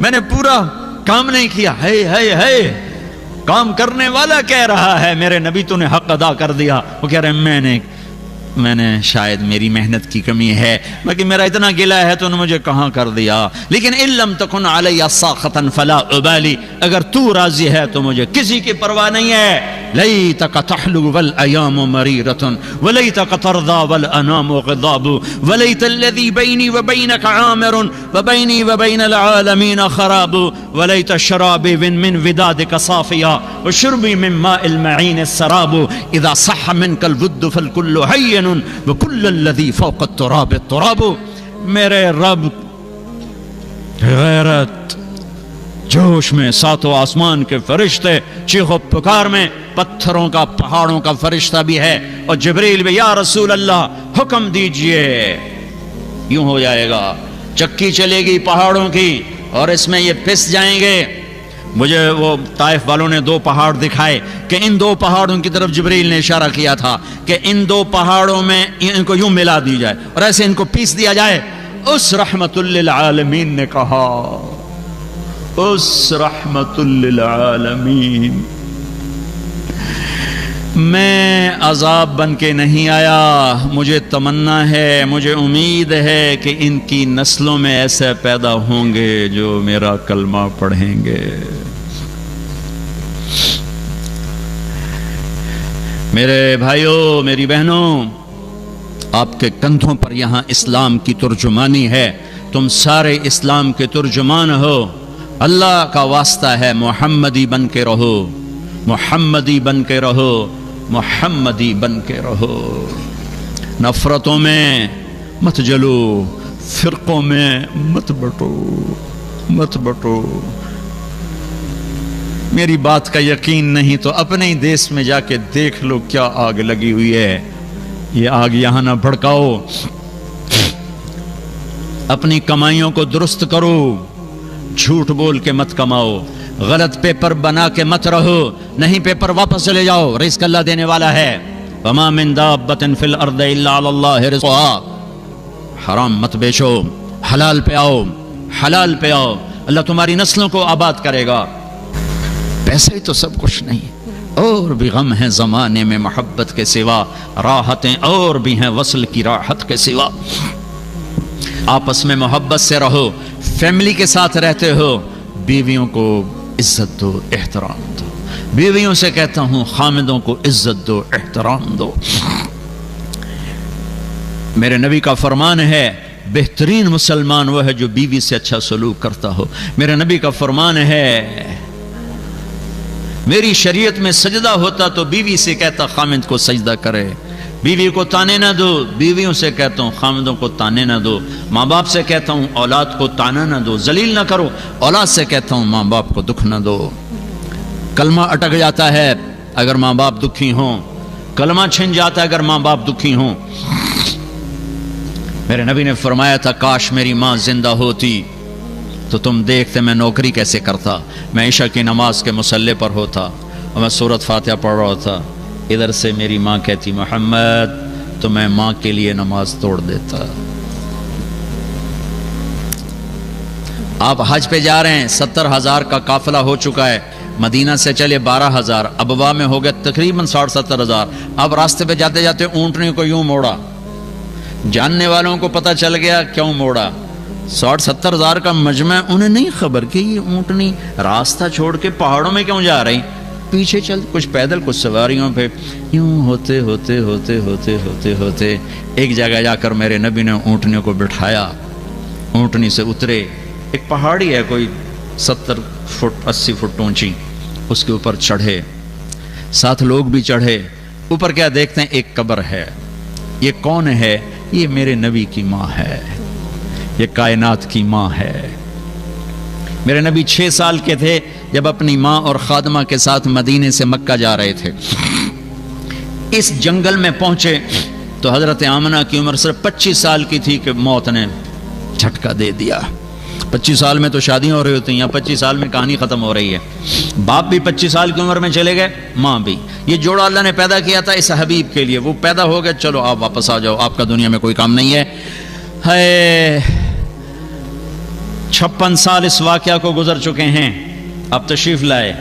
میں نے پورا کام نہیں کیا، ہے کام کرنے والا کہہ رہا ہے میرے نبی تو نے حق ادا کر دیا. وہ کہہ رہے ہیں میں نے شاید میری محنت کی کمی ہے، باقی میرا اتنا گلہ ہے تو نے مجھے کہاں کر دیا. لیکن ان لم تکن علی ساخطا فلا ابالی، اگر تو راضی ہے تو مجھے کسی کی پرواہ نہیں ہے. لیتک تحلو والایام مریرۃ ولیتک ترضی والانام غضاب ولیت الذی بینی وبینک عامر وبینی وبین العالمین خراب ولیت شرابی من ودادک صافیا وشربی من ماء المعین السراب اذا صح منک الود فالکل حی وکل الذی فوق التراب التراب. میرے رب غیرت جوش میں، ساتوں آسمان کے فرشتے چیخ و پکار میں، پتھروں کا پہاڑوں کا فرشتہ بھی ہے، اور جبریل بھی یا رسول اللہ حکم دیجئے. یوں ہو جائے گا، چکی چلے گی پہاڑوں کی اور اس میں یہ پس جائیں گے. مجھے وہ طائف والوں نے 2 پہاڑ دکھائے کہ ان 2 پہاڑوں کی طرف جبریل نے اشارہ کیا تھا کہ ان 2 پہاڑوں میں ان کو یوں ملا دی جائے اور ایسے ان کو پیس دیا جائے. اس رحمت للعالمین نے کہا، اس رحمت للعالمین، میں عذاب بن کے نہیں آیا، مجھے تمنا ہے، مجھے امید ہے کہ ان کی نسلوں میں ایسے پیدا ہوں گے جو میرا کلمہ پڑھیں گے. میرے بھائیوں، میری بہنوں، آپ کے کندھوں پر یہاں اسلام کی ترجمانی ہے. تم سارے اسلام کے ترجمان ہو. اللہ کا واسطہ ہے، محمدی بن کے رہو، محمدی بن کے رہو، محمدی بن کے رہو. نفرتوں میں مت جلو، فرقوں میں مت بٹو، مت بٹو. میری بات کا یقین نہیں تو اپنے ہی دیس میں جا کے دیکھ لو کیا آگ لگی ہوئی ہے. یہ آگ یہاں نہ بھڑکاؤ. اپنی کمائیوں کو درست کرو، جھوٹ بول کے مت کماؤ، غلط پیپر بنا کے مت رہو. نہیں پیپر واپس چلے جاؤ، رزق اللہ دینے والا ہے. وما من دابۃ فی الارض الا علی اللہ رزقها. حرام مت بیچو، حلال پہ آؤ، حلال پہ آؤ. اللہ تمہاری نسلوں کو آباد کرے گا. پیسے تو سب کچھ نہیں، اور بھی غم ہیں زمانے میں محبت کے سوا، راحتیں اور بھی ہیں وصل کی راحت کے سوا. آپس میں محبت سے رہو. فیملی کے ساتھ رہتے ہو، بیویوں کو عزت دو، احترام دو. بیویوں سے کہتا ہوں خامدوں کو عزت دو، احترام دو. میرے نبی کا فرمان ہے بہترین مسلمان وہ ہے جو بیوی سے اچھا سلوک کرتا ہو. میرے نبی کا فرمان ہے میری شریعت میں سجدہ ہوتا تو بیوی سے کہتا خامد کو سجدہ کرے. بیوی کو تانے نہ دو، بیویوں سے کہتا ہوں خامدوں کو تانے نہ دو. ماں باپ سے کہتا ہوں اولاد کو تانا نہ دو، ذلیل نہ کرو. اولاد سے کہتا ہوں ماں باپ کو دکھ نہ دو. کلمہ اٹک جاتا ہے اگر ماں باپ دکھی ہوں، کلمہ چھن جاتا ہے اگر ماں باپ دکھی ہوں. میرے نبی نے فرمایا تھا کاش میری ماں زندہ ہوتی تو تم دیکھتے میں نوکری کیسے کرتا. میں عشاء کی نماز کے مصلی پر ہوتا اور میں سورۃ فاتحہ پڑھ رہا تھا، ادھر سے میری ماں کہتی محمد، تو میں ماں کے لیے نماز توڑ دیتا. آپ حج پہ جا رہے ہیں، 70,000 کا قافلہ ہو چکا ہے. مدینہ سے چلے 12,000، ابوا میں ہو گیا تقریباً 60-70,000. اب راستے پہ جاتے جاتے اونٹنی کو یوں موڑا. جاننے والوں کو پتہ چل گیا کیوں موڑا. 60-70,000 کا مجمع، انہیں نہیں خبر کہ یہ اونٹنی راستہ چھوڑ کے پہاڑوں میں کیوں جا رہی. پیچھے چل کچھ پیدل کچھ سواریوں پہ یوں ہوتے ہوتے ہوتے ہوتے ہوتے ہوتے ایک جگہ جا کر میرے نبی نے اونٹنیوں کو بٹھایا. اونٹنی سے اترے. ایک پہاڑی ہے کوئی 70 فٹ 80 فٹ اونچی، اس کے اوپر چڑھے، ساتھ لوگ بھی چڑھے. اوپر کیا دیکھتے ہیں؟ ایک قبر ہے. یہ کون ہے؟ یہ میرے نبی کی ماں ہے، یہ کائنات کی ماں ہے. میرے نبی 6 سال کے تھے جب اپنی ماں اور خادمہ کے ساتھ مدینے سے مکہ جا رہے تھے. اس جنگل میں پہنچے تو حضرت آمنہ کی عمر صرف 25 سال کی تھی کہ موت نے جھٹکا دے دیا. 25 سال میں تو شادیاں ہو رہی ہوتی ہیں، یا 25 سال میں کہانی ختم ہو رہی ہے. باپ بھی 25 سال کی عمر میں چلے گئے، ماں بھی. یہ جوڑا اللہ نے پیدا کیا تھا اس حبیب کے لیے، وہ پیدا ہو گئے، چلو آپ واپس آ جاؤ، آپ کا دنیا میں کوئی کام نہیں ہے. 56 سال اس واقعہ کو گزر چکے ہیں. آپ تشریف لائے.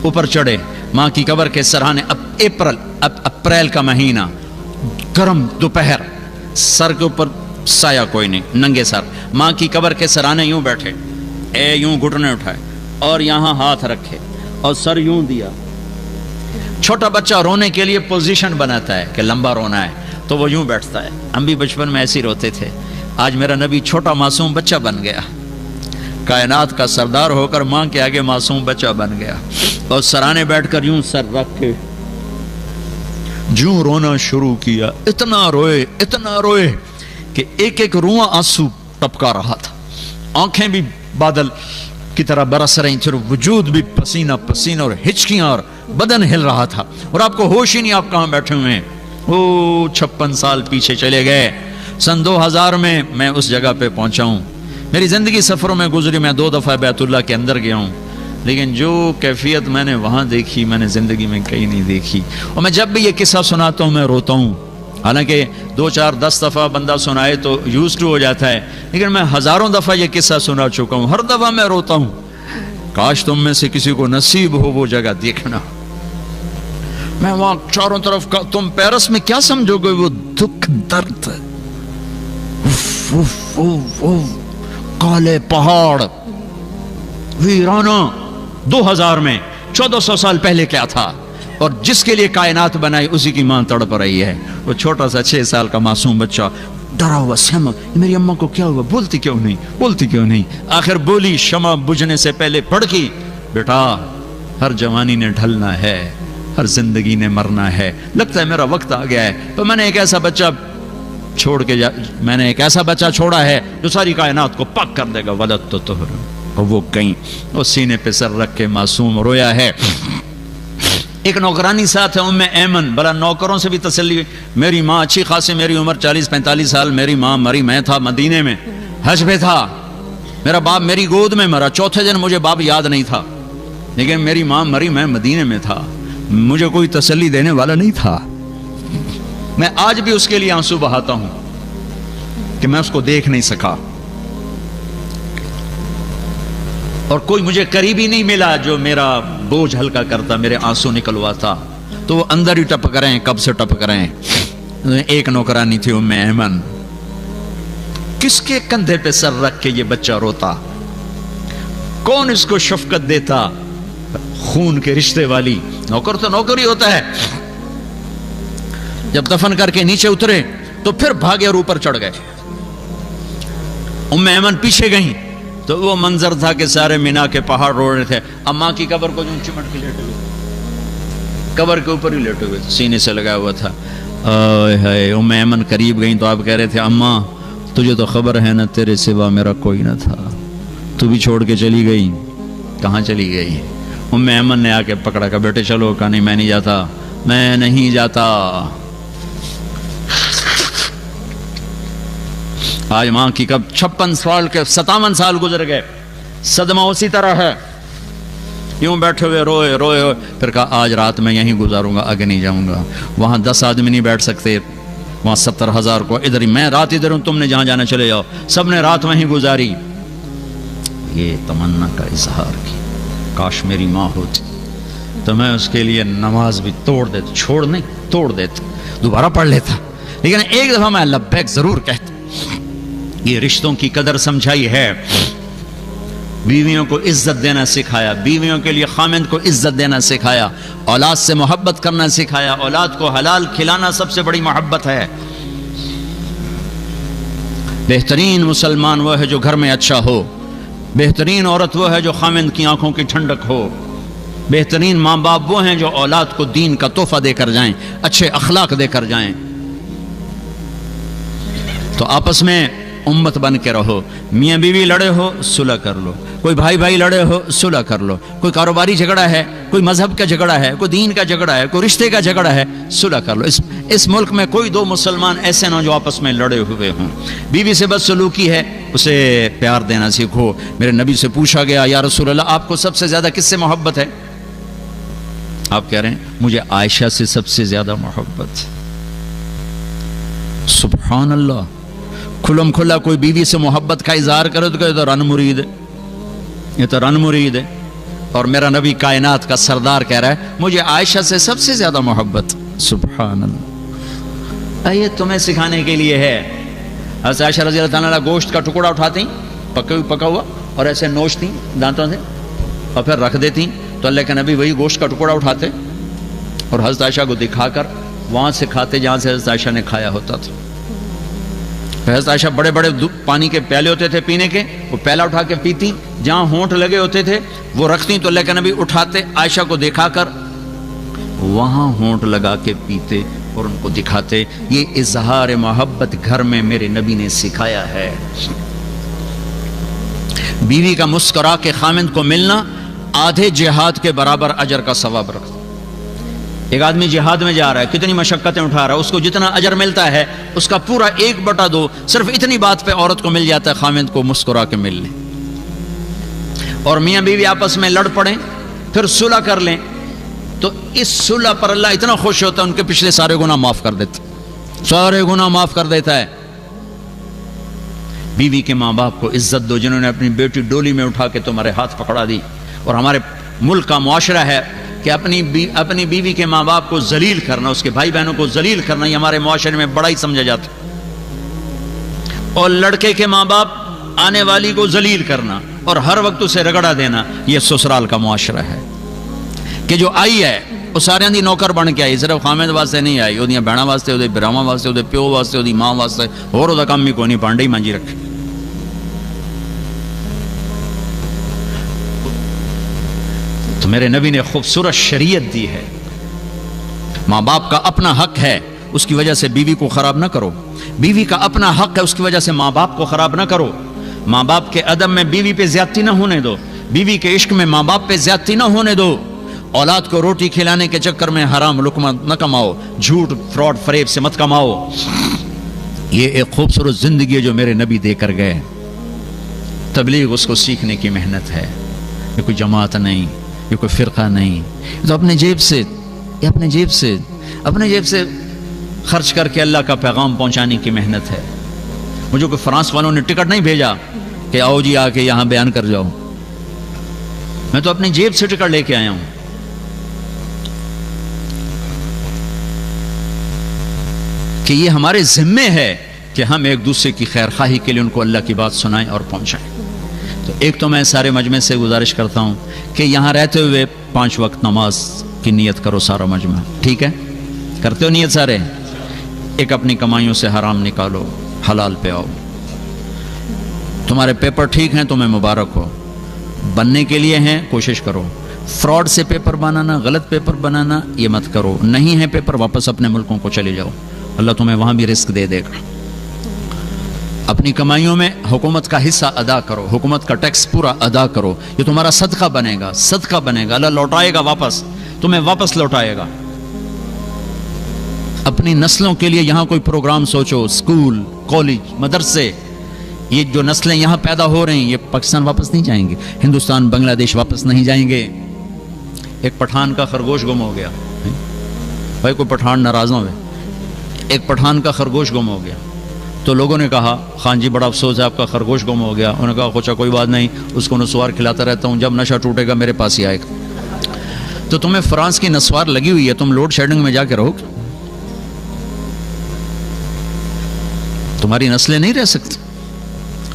اوپر چڑھے ماں کی قبر کے سرانے. اپریل کا مہینہ، گرم دوپہر، سر کے اوپر سایہ کوئی نہیں، ننگے سر ماں کی قبر کے سرانے یوں بیٹھے، یوں گھٹنے اٹھائے اور یہاں ہاتھ رکھے اور سر یوں دیا. چھوٹا بچہ رونے کے لیے پوزیشن بناتا ہے کہ لمبا رونا ہے تو وہ یوں بیٹھتا ہے. ہم بھی بچپن میں ایسے ہی روتے تھے. آج میرا نبی چھوٹا معصوم بچہ بن گیا، کائنات کا سردار ہو کر ماں کے آگے معصوم بچہ بن گیا اور سرانے بیٹھ کر یوں سر رکھ کے جو رونا شروع کیا. اتنا روئے کہ ایک ایک رواں آنسو ٹپکا رہا تھا. آنکھیں بھی بادل کی طرح برس رہی تھی، وجود بھی پسینہ پسینہ اور ہچکیاں اور بدن ہل رہا تھا اور آپ کو ہوش ہی نہیں آپ کہاں بیٹھے ہوئے ہیں. 56 سال پیچھے چلے گئے. سن 2000 میں میں اس جگہ پہ پہنچا ہوں. میری زندگی سفروں میں گزری. میں 2 دفعہ بیت اللہ کے اندر گیا ہوں، لیکن جو کیفیت میں نے وہاں دیکھی میں نے زندگی میں کہیں نہیں دیکھی. اور میں جب بھی یہ قصہ سناتا ہوں میں روتا ہوں. حالانکہ 2 4 10 دفعہ بندہ سنائے تو یوز ٹو ہو جاتا ہے، لیکن میں ہزاروں دفعہ یہ قصہ سنا چکا ہوں. ہر دفعہ میں روتا ہوں. کاش تم میں سے کسی کو نصیب ہو وہ جگہ دیکھنا. میں وہاں چاروں طرف کا، تم پیرس میں کیا سمجھو گے وہ دکھ درد، کالے پہاڑ، ویرانہ. 2000 میں 1400 سال پہلے کیا تھا؟ اور جس کے لیے کائنات بنائی اسی کی ماں تڑپ رہی ہے. وہ چھوٹا سا 6 سال کا معصوم بچہ ڈرا ہوا سہما، میری اماں کو کیا ہوا، بولتی کیوں نہیں. آخر بولی شمع بجھنے سے پہلے پڑکی، بیٹا ہر جوانی نے ڈھلنا ہے، ہر زندگی نے مرنا ہے. لگتا ہے میرا وقت آ گیا ہے. تو میں نے ایک ایسا بچہ چھوڑا ہے جو ساری کائنات کو پاک کر دے گا. ولد تو طہر. اور وہ کہیں وہ سینے پہ سر رکھ کے معصوم رویا ہے. ایک نوکرانی ساتھ ہے ام ایمن. بلا نوکروں سے بھی تسلی. میری ماں اچھی خاصی، میری عمر 40-45 سال، میری ماں مری. میں تھا مدینے میں، حج پہ تھا. میرا باپ میری گود میں مرا. چوتھے دن مجھے باپ یاد نہیں تھا، لیکن میری ماں مری، میں مدینے میں تھا. مجھے کوئی تسلی دینے والا نہیں تھا. میں آج بھی اس کے لیے آنسو بہاتا ہوں کہ میں اس کو دیکھ نہیں سکا، اور کوئی مجھے قریبی نہیں ملا جو میرا بوجھ ہلکا کرتا، میرے آنسو نکلواتا. تو وہ اندر ہی ٹپک رہے ہیں. کب سے ٹپک رہے ہیں؟ ایک نوکرانی تھی ام ایمن. کس کے کندھے پہ سر رکھ کے یہ بچہ روتا؟ کون اس کو شفقت دیتا؟ خون کے رشتے والی. نوکر تو نوکر ہی ہوتا ہے. جب دفن کر کے نیچے اترے تو پھر بھاگے اور اوپر چڑھ گئے. ام ایمن پیچھے گئیں تو وہ منظر تھا کہ سارے مینا کے پہاڑ رو رہے تھے. اماں کی قبر کو جو چمٹ کے لیٹے ہوئے، قبر کے اوپر ہی لیٹے ہوئے، سینے سے لگا ہوا تھا. ام ایمن قریب گئیں تو آپ کہہ رہے تھے اماں تجھے تو خبر ہے نا تیرے سوا میرا کوئی نہ تھا، تو بھی چھوڑ کے چلی گئی. کہاں چلی گئی؟ ام ایمن نے آ کے پکڑا. کہا بیٹے چلو. کہا نہیں میں نہیں جاتا. آج ماں کی کب 56 سال کے 57 سال گزر گئے. صدمہ اسی طرح ہے. یوں بیٹھے ہوئے روئے. پھر کہا آج رات میں یہیں گزاروں گا، آگے نہیں جاؤں گا. وہاں 10 آدمی نہیں بیٹھ سکتے، وہاں 70,000 کو. ادھر ہی میں رات ادھر ہوں، تم نے جہاں جانا چلے جاؤ. سب نے رات وہیں گزاری. یہ تمنا کا اظہار کی. کاش میری ماں ہوتی تو میں اس کے لیے نماز بھی توڑ دیتا، دوبارہ پڑھ لیتا. لیکن ایک دفعہ میں لبیک ضرور کہتا. یہ رشتوں کی قدر سمجھائی ہے. بیویوں کو عزت دینا سکھایا، بیویوں کے لیے خامند کو عزت دینا سکھایا، اولاد سے محبت کرنا سکھایا. اولاد کو حلال کھلانا سب سے بڑی محبت ہے. بہترین مسلمان وہ ہے جو گھر میں اچھا ہو. بہترین عورت وہ ہے جو خامند کی آنکھوں کی ٹھنڈک ہو. بہترین ماں باپ وہ ہیں جو اولاد کو دین کا تحفہ دے کر جائیں، اچھے اخلاق دے کر جائیں. تو آپس میں امت بن کے رہو. میاں بیوی لڑے ہو صلح کر لو، کوئی بھائی لڑے ہو صلح کر لو. کوئی کاروباری جھگڑا ہے، کوئی مذہب کا جھگڑا ہے، کوئی دین کا جھگڑا ہے، کوئی رشتے کا جھگڑا ہے، صلح کر لو. اس ملک میں کوئی 2 مسلمان ایسے نہ جو آپس میں لڑے ہوئے ہوں. بیوی سے بدسلوکی ہے، اسے پیار دینا سیکھو. میرے نبی سے پوچھا گیا یا رسول اللہ آپ کو سب سے زیادہ کس سے محبت ہے؟ آپ کہہ رہے ہیں مجھے عائشہ سے سب سے زیادہ محبت. سبحان اللہ. کھلم کھلا کوئی بیوی سے محبت کا اظہار کرے تو کہے تو رن مرید ہے، یہ تو رن مرید ہے. اور میرا نبی کائنات کا سردار کہہ رہا ہے مجھے عائشہ سے سب سے زیادہ محبت. سبحان اللہ. یہ تمہیں سکھانے کے لیے ہے. حضرت عائشہ رضی اللہ تعالیٰ عنہ گوشت کا ٹکڑا اٹھاتی پکا ہوا اور ایسے نوچتی دانتوں سے اور پھر رکھ دیتی, تو اللہ کے نبی وہی گوشت کا ٹکڑا اٹھاتے اور حضرت عائشہ کو دکھا کر وہاں سے کھاتے جہاں سے حضرت عائشہ نے کھایا ہوتا تھا. حضرت عائشہ بڑے بڑے پانی کے پیالے ہوتے تھے پینے کے, وہ پیالہ اٹھا کے پیتی, جہاں ہونٹ لگے ہوتے تھے وہ رکھتی, تو اللہ کے نبی اٹھاتے عائشہ کو دکھا کر وہاں ہونٹ لگا کے پیتے اور ان کو دکھاتے. یہ اظہار محبت گھر میں میرے نبی نے سکھایا ہے. بیوی کا مسکرا کے خامند کو ملنا آدھے جہاد کے برابر اجر کا ثواب رکھتا. ایک آدمی جہاد میں جا رہا ہے, کتنی مشقتیں اٹھا رہا ہے, اس کو جتنا اجر ملتا ہے اس کا پورا 1/2 صرف اتنی بات پہ عورت کو مل جاتا ہے خامند کو مسکرا کے مل لیں. اور میاں بیوی آپس میں لڑ پڑیں پھر صلح کر لیں تو اس صلح پر اللہ اتنا خوش ہوتا ہے ان کے پچھلے سارے گناہ معاف کر دیتا, سارے گناہ معاف کر دیتا ہے. بیوی کے ماں باپ کو عزت دو جنہوں نے اپنی بیٹی ڈولی میں اٹھا کے تمہارے ہاتھ پکڑا دی. اور ہمارے ملک کا معاشرہ ہے کہ اپنی بیوی کے ماں باپ کو ذلیل کرنا, اس کے بھائی بہنوں کو ذلیل کرنا, یہ ہمارے معاشرے میں بڑا ہی سمجھا جاتا. اور لڑکے کے ماں باپ آنے والی کو ذلیل کرنا اور ہر وقت اسے رگڑا دینا, یہ سسرال کا معاشرہ ہے. کہ جو آئی ہے وہ سارے دی نوکر بن کے آئی, صرف خامد واسطے نہیں آئی, وہ بہنا واسطے, وہ براواں واسطے, وہ پیو واسطے, وہ ماں واسطے, اور وہ کام بھی کوئی نہیں, پانڈے ہی مانجی رکھے. تو میرے نبی نے خوبصورت شریعت دی ہے. ماں باپ کا اپنا حق ہے, اس کی وجہ سے بیوی کو خراب نہ کرو. بیوی کا اپنا حق ہے, اس کی وجہ سے ماں باپ کو خراب نہ کرو. ماں باپ کے ادب میں بیوی پہ زیادتی نہ ہونے دو, بیوی کے عشق میں ماں باپ پہ زیادتی نہ ہونے دو. اولاد کو روٹی کھلانے کے چکر میں حرام لقمہ نہ کماؤ, جھوٹ فراڈ فریب سے مت کماؤ. یہ ایک خوبصورت زندگی ہے جو میرے نبی دے کر گئے. تبلیغ اس کو سیکھنے کی محنت ہے. یہ کوئی جماعت نہیں, یہ کوئی فرقہ نہیں, تو اپنے جیب سے خرچ کر کے اللہ کا پیغام پہنچانے کی محنت ہے. مجھے کوئی فرانس والوں نے ٹکٹ نہیں بھیجا کہ آؤ جی آ کے یہاں بیان کر جاؤ. میں تو اپنی جیب سے ٹکٹ لے کے آیا ہوں. کہ یہ ہمارے ذمے ہے کہ ہم ایک دوسرے کی خیر خواہی کے لیے ان کو اللہ کی بات سنائیں اور پہنچائیں. تو ایک تو میں سارے مجمع سے گزارش کرتا ہوں کہ یہاں رہتے ہوئے 5 وقت نماز کی نیت کرو سارا مجمع, ٹھیک ہے؟ کرتے ہو نیت سارے؟ ایک اپنی کمائیوں سے حرام نکالو, حلال پہ آؤ. تمہارے پیپر ٹھیک ہیں تمہیں مبارک ہو, بننے کے لیے ہیں کوشش کرو. فراڈ سے پیپر بنانا, غلط پیپر بنانا یہ مت کرو. نہیں ہے پیپر واپس اپنے ملکوں کو چلے جاؤ, اللہ تمہیں وہاں بھی رزق دے دے گا. اپنی کمائیوں میں حکومت کا حصہ ادا کرو, حکومت کا ٹیکس پورا ادا کرو. یہ تمہارا صدقہ بنے گا, اللہ لوٹائے گا واپس, تمہیں واپس لوٹائے گا. اپنی نسلوں کے لیے یہاں کوئی پروگرام سوچو, اسکول, کالج, مدرسے. یہ جو نسلیں یہاں پیدا ہو رہی ہیں یہ پاکستان واپس نہیں جائیں گے, ہندوستان بنگلہ دیش واپس نہیں جائیں گے. ایک پٹھان کا خرگوش گم ہو گیا, بھائی کوئی پٹھان ناراض نہ ہوئے, ایک پٹھان کا خرگوش گم ہو گیا. تو لوگوں نے کہا خان جی بڑا افسوس ہے آپ کا خرگوش گم ہو گیا. انہوں نے کہا خوشا کوئی بات نہیں, اس کو نسوار کھلاتا رہتا ہوں, جب نشہ ٹوٹے گا میرے پاس ہی آئے گا. تو تمہیں فرانس کی نسوار لگی ہوئی ہے, تم لوڈ شیڈنگ میں جا کے رہو, تمہاری نسلیں نہیں رہ سکتی.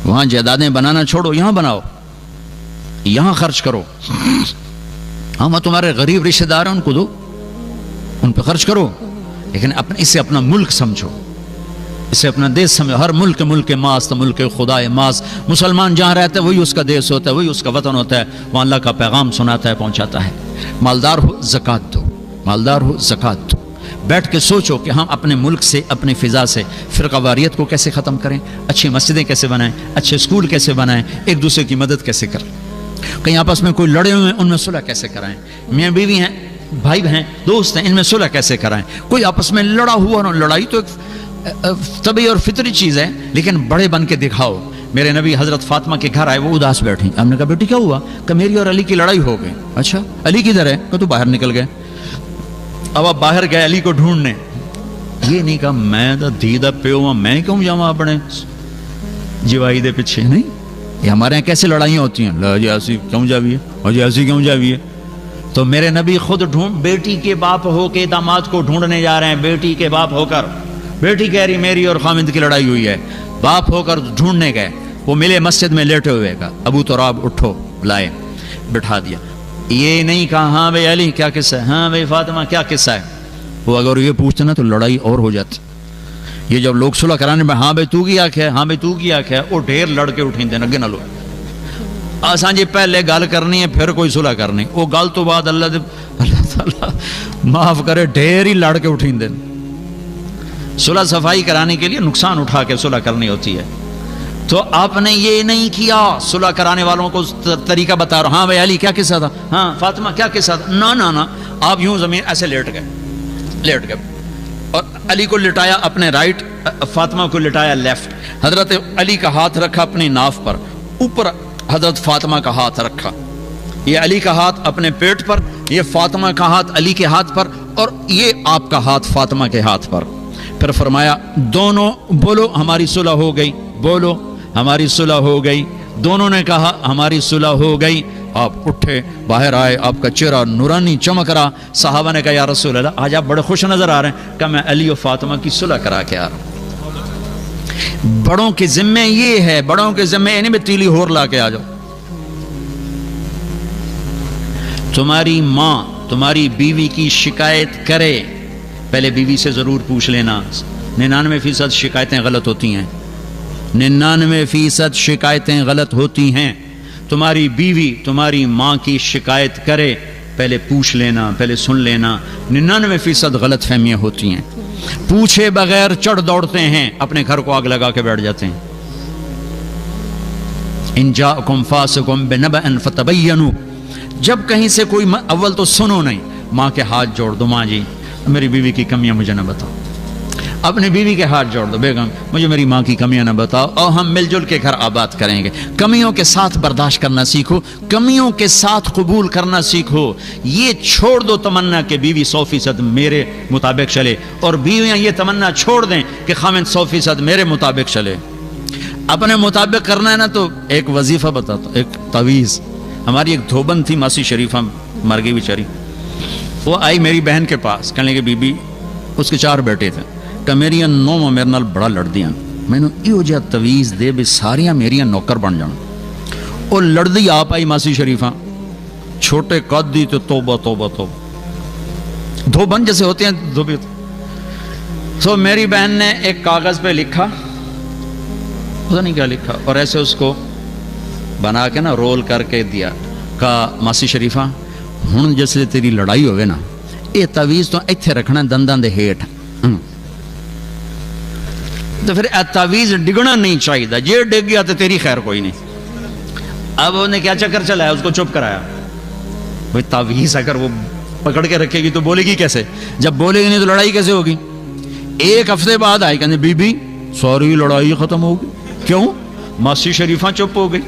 وہاں جائیدادیں بنانا چھوڑو, یہاں بناؤ, یہاں خرچ کرو. ہاں تمہارے غریب رشتہ دار ہیں ان کو دو, ان پہ خرچ کرو, لیکن اسے اپنا ملک سمجھو, اسے اپنا دیش سمجھو. ہر ملک ماست, ملک خدا ماست. مسلمان جہاں رہتا ہے وہی اس کا دیش ہوتا ہے, وہی اس کا وطن ہوتا ہے, وہاں اللہ کا پیغام سناتا ہے, پہنچاتا ہے. مالدار ہو زکوٰۃ دو, مالدار ہو زکوٰۃ دو. بیٹھ کے سوچو کہ ہم اپنے ملک سے, اپنی فضا سے فرقہ واریت کو کیسے ختم کریں, اچھی مسجدیں کیسے بنائیں, اچھے اسکول کیسے بنائیں, ایک دوسرے کی مدد کیسے کریں. کہیں آپس میں کوئی لڑے ہوئے ہیں ان میں صلح کیسے کرائیں, میاں بیوی ہیں, بھائی ہیں, دوست ہیں, ان میں صلح کیسے کرائیں. کوئی آپس میں لڑا ہوا نہ, لڑائی تو ایک طبعی اور فطری چیز ہے, لیکن بڑے بن کے دکھاؤ. میرے نبی حضرت فاطمہ کے گھر آئے, وہ اداس بیٹھی. ہم نے کہا بیٹی کیا ہوا؟ کہ میری اور علی کی لڑائی ہو گئی. اچھا علی کدھر ہے؟ کہ تو باہر نکل گئے. اب آپ باہر گئے علی کو ڈھونڈنے. یہ نہیں کہا میں دا دھی دا پیو ہاں, میں کیوں جاواں اپنے جوائی دے پیچھے. نہیں, یہ ہمارے یہاں کیسے لڑائیاں ہوتی ہیں، لا جی ایسی کیوں جاوی ہے، اور جی ایسی کیوں جاوی ہے. تو میرے نبی خود بیٹی کے باپ ہو کے داماد کو ڈھونڈنے جا رہے ہیں، بیٹی کے باپ ہو کر. بیٹی کہہ رہی میری اور خامد کی لڑائی ہوئی ہے، باپ ہو کر ڈھونڈنے گئے. وہ ملے مسجد میں لیٹے ہوئے کا، ابو تراب اٹھو، لائے بٹھا دیا. یہ نہیں کہا ہاں بھائی علی کیا قصہ ہے، ہاں بھائی فاطمہ کیا قصہ ہے. وہ اگر یہ پوچھتے نا تو لڑائی اور ہو جاتی. یہ جب لوگ صلح کرانے میں ہاں بھائی تو کی آنکھ ہے، ہاں بھائی تو کی آنکھ ہے، وہ ڈھیر لڑکے اٹھیں دیں اگے نہ لو. آسان جی پہلے گل کرنی ہے پھر کوئی صلح کرنی، وہ گل تو بعد اللہ تعالیٰ معاف کرے ڈھیر ہی لڑ کے اٹھیں دیں. صلح صفائی کرانے کے لیے نقصان اٹھا کے صلح کرنی ہوتی ہے. تو آپ نے یہ نہیں کیا، صلح کرانے والوں کو طریقہ بتا رہا ہاں بھائی علی کیا قصہ تھا، ہاں فاطمہ کیا قصہ تھا. نہ آپ یوں زمین ایسے لیٹ گئے اور علی کو لٹایا اپنے رائٹ، فاطمہ کو لٹایا لیفٹ. حضرت علی کا ہاتھ رکھا اپنی ناف پر، اوپر حضرت فاطمہ کا ہاتھ رکھا. یہ علی کا ہاتھ اپنے پیٹ پر، یہ فاطمہ کا ہاتھ علی کے ہاتھ پر، اور یہ آپ کا ہاتھ فاطمہ کے ہاتھ پر. پھر فرمایا دونوں بولو ہماری صلح ہو گئی، بولو ہماری صلح ہو گئی. دونوں نے کہا ہماری صلح ہو گئی. آپ اٹھے باہر آئے، آپ کا چہرہ نورانی چمک رہا. صحابہ نے کہا یا رسول اللہ آج آپ بڑے خوش نظر آ رہے ہیں. کہا میں علی و فاطمہ کی صلح کرا کے آ رہا ہوں. بڑوں کے ذمے یہ ہے، بڑوں کے ذمے نہیں میں تیلی ہور لا کے آ جاؤ. تمہاری ماں تمہاری بیوی کی شکایت کرے، پہلے بیوی سے ضرور پوچھ لینا. 99% شکایتیں غلط ہوتی ہیں، 99% شکایتیں غلط ہوتی ہیں. تمہاری بیوی تمہاری ماں کی شکایت کرے، پہلے پوچھ لینا، پہلے سن لینا. 99% غلط فہمیاں ہوتی ہیں. پوچھے بغیر چڑھ دوڑتے ہیں، اپنے گھر کو آگ لگا کے بیٹھ جاتے ہیں. ان جاءکم فاسق بنبأ فتبینوا، جب کہیں سے کوئی اول تو سنو نہیں، ماں کے ہاتھ جوڑ دو، ماں جی میری بیوی کی کمیاں مجھے نہ بتاؤ. اپنی بیوی کے ہاتھ جوڑ دو، بیگم مجھے میری ماں کی کمیاں نہ بتاؤ، اور ہم مل جل کے گھر آباد کریں گے. کمیوں کے ساتھ برداشت کرنا سیکھو، کمیوں کے ساتھ قبول کرنا سیکھو. یہ چھوڑ دو تمنا کہ بیوی 100% میرے مطابق چلے، اور بیویاں یہ تمنا چھوڑ دیں کہ خامن 100% میرے مطابق چلے. اپنے مطابق کرنا ہے نا تو ایک وظیفہ بتاتا ہوں، ایک تعویذ. ہماری ایک دھوبن تھی ماسی شریفہ، مر گئی بیچاری. وہ آئی میری بہن کے پاس، کہنے لگی بی بی، اس کے 4 بیٹے تھے، کہ میری نو میرے نال بڑا لڑ دیاں، میں نے یہ جہاں تویز دے بھی ساریاں میری نوکر بن جان. اور لڑ دی آپ آئی ماسی شریفہ، چھوٹے قد دی تو توبہ توبہ توبہ، دھوبن جیسے ہوتے ہیں دھوبی. تو میری بہن نے ایک کاغذ پہ لکھا، پتہ نہیں کیا لکھا، اور ایسے اس کو بنا کے نا رول کر کے دیا. کہا ماسی شریفہ ہن جیسے تیری لڑائی ہوئے نا، یہ تعویذ تو ایتھے رکھنا دنداں دے ہیٹھ، تو پھر تعویذ ڈگنا نہیں چاہیے، جے ڈگ گیا تو تیری خیر کوئی نہیں. اب انہوں نے کیا چکر چلایا، اس کو چپ کرایا. بھئی تعویذ اگر وہ پکڑ کے رکھے گی تو بولے گی کیسے، جب بولے گی نہیں تو لڑائی کیسے ہوگی. 1 ہفتے بعد آئی کہنے بی بی ساری لڑائی ختم ہوگی. کیوں؟ ماسی شریفہ چپ ہو گئی.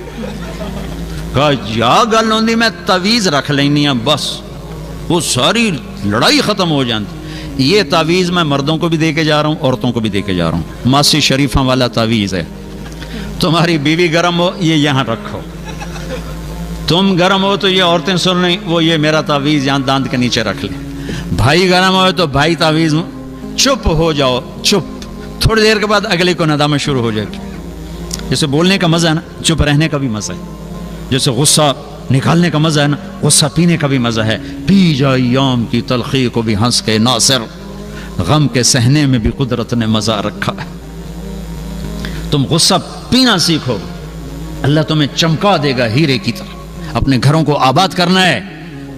کہا یا گل ہوندی میں تعویذ رکھ لینی ہاں بس وہ ساری لڑائی ختم ہو جاتی. یہ تعویذ میں مردوں کو بھی دے کے جا رہا ہوں، عورتوں کو بھی دے کے جا رہا ہوں. ماسی شریفہ والا تعویذ ہے. تمہاری بیوی گرم ہو یہ یہاں رکھو، تم گرم ہو تو یہ عورتیں سن رہی وہ یہ میرا تعویذ یہاں داند کے نیچے رکھ لیں. بھائی گرم ہو تو بھائی تعویذ چپ ہو جاؤ، چپ. تھوڑی دیر کے بعد اگلے کو ندامت شروع ہو جائے گی. جیسے بولنے کا مزہ ہے نا، چپ رہنے کا بھی مزہ ہے. جیسے غصہ نکالنے کا مزہ ہے نا، غصہ پینے کا بھی مزہ ہے. پی جا ایام کی تلخی کو بھی ہنس کے ناصر، غم کے سہنے میں بھی قدرت نے مزہ رکھا ہے. تم غصہ پینا سیکھو، اللہ تمہیں چمکا دے گا ہیرے کی طرح. اپنے گھروں کو آباد کرنا ہے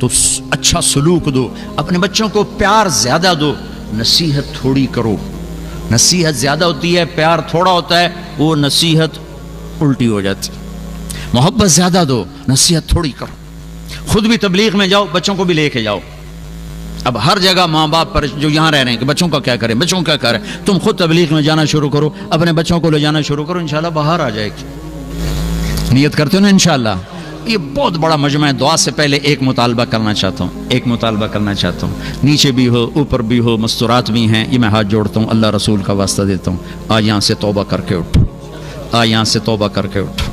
تو اچھا سلوک دو، اپنے بچوں کو پیار زیادہ دو، نصیحت تھوڑی کرو. نصیحت زیادہ ہوتی ہے، پیار تھوڑا ہوتا ہے، وہ نصیحت الٹی ہو جاتی. محبت زیادہ دو، نصیحت تھوڑی کرو. خود بھی تبلیغ میں جاؤ، بچوں کو بھی لے کے جاؤ. اب ہر جگہ ماں باپ پر جو یہاں رہ رہے ہیں کہ بچوں کا کیا کریں، بچوں کا کیا کریں، تم خود تبلیغ میں جانا شروع کرو، اپنے بچوں کو لے جانا شروع کرو، انشاءاللہ باہر آ جائے گی. نیت کرتے ہو نا انشاءاللہ. یہ بہت بڑا مجمع ہے. دعا سے پہلے ایک مطالبہ کرنا چاہتا ہوں، نیچے بھی ہو اوپر بھی ہو، مستورات بھی ہیں. یہ میں ہاتھ جوڑتا ہوں، اللہ رسول کا واسطہ دیتا ہوں. آج یہاں سے توبہ کر کے اٹھو، آج یہاں سے توبہ کر کے اٹھو.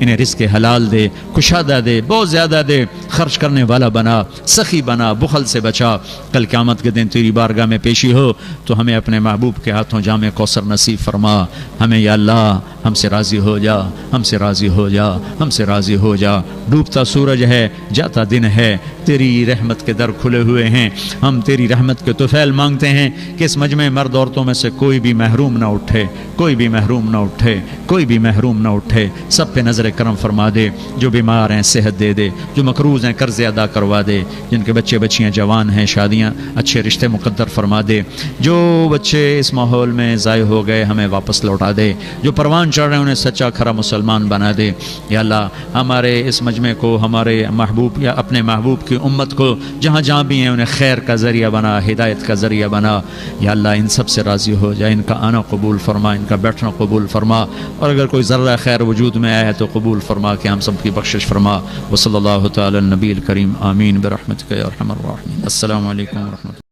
انہیں رزق حلال دے، کشادہ دے، بہت زیادہ دے، خرچ کرنے والا بنا، سخی بنا، بخل سے بچا۔ کل قیامت کے دن تیری بارگاہ میں پیشی ہو تو ہمیں اپنے محبوب کے ہاتھوں جام کوثر نصیب فرما۔ ہمیں یا اللہ ہم سے راضی ہو جا، ہم سے راضی ہو جا، ہم سے راضی ہو جا۔ ڈوبتا سورج ہے، جاتا دن ہے، تیری رحمت کے در کھلے ہوئے ہیں، ہم تیری رحمت کے طفیل مانگتے ہیں کہ اس مجمع مرد عورتوں میں سے کوئی بھی محروم نہ اٹھے، کوئی بھی محروم نہ اٹھے، کوئی بھی محروم نہ اٹھے۔ سب پہ نظر کرم فرما دے، جو بیمار ہیں صحت دے دے، جو مقروض ہیں قرض ادا کروا دے، جن کے بچے بچیاں جوان ہیں شادیاں اچھے رشتے مقدر فرما دے، جو بچے اس ماحول میں ضائع ہو گئے ہمیں واپس لوٹا دے، جو پروان چڑھ رہے ہیں انہیں سچا کھرا مسلمان بنا دے۔ یا اللہ ہمارے اس مجمع کو، ہمارے محبوب یا اپنے محبوب کی امت کو جہاں جہاں بھی ہیں انہیں خیر کا ذریعہ بنا، ہدایت کا ذریعہ بنا۔ یا اللہ ان سب سے راضی ہو جائے، ان کا آنا قبول فرما، ان کا بیٹھنا قبول فرما، اور اگر کوئی ذرہ خیر وجود میں آیا ہے تو قبول فرما کہ ہم سب کی بخشش فرما۔ وصلی اللہ تعالی النبی الکریم، آمین برحمتک یا ارحم الراحمین۔ السلام علیکم ورحمۃ اللہ۔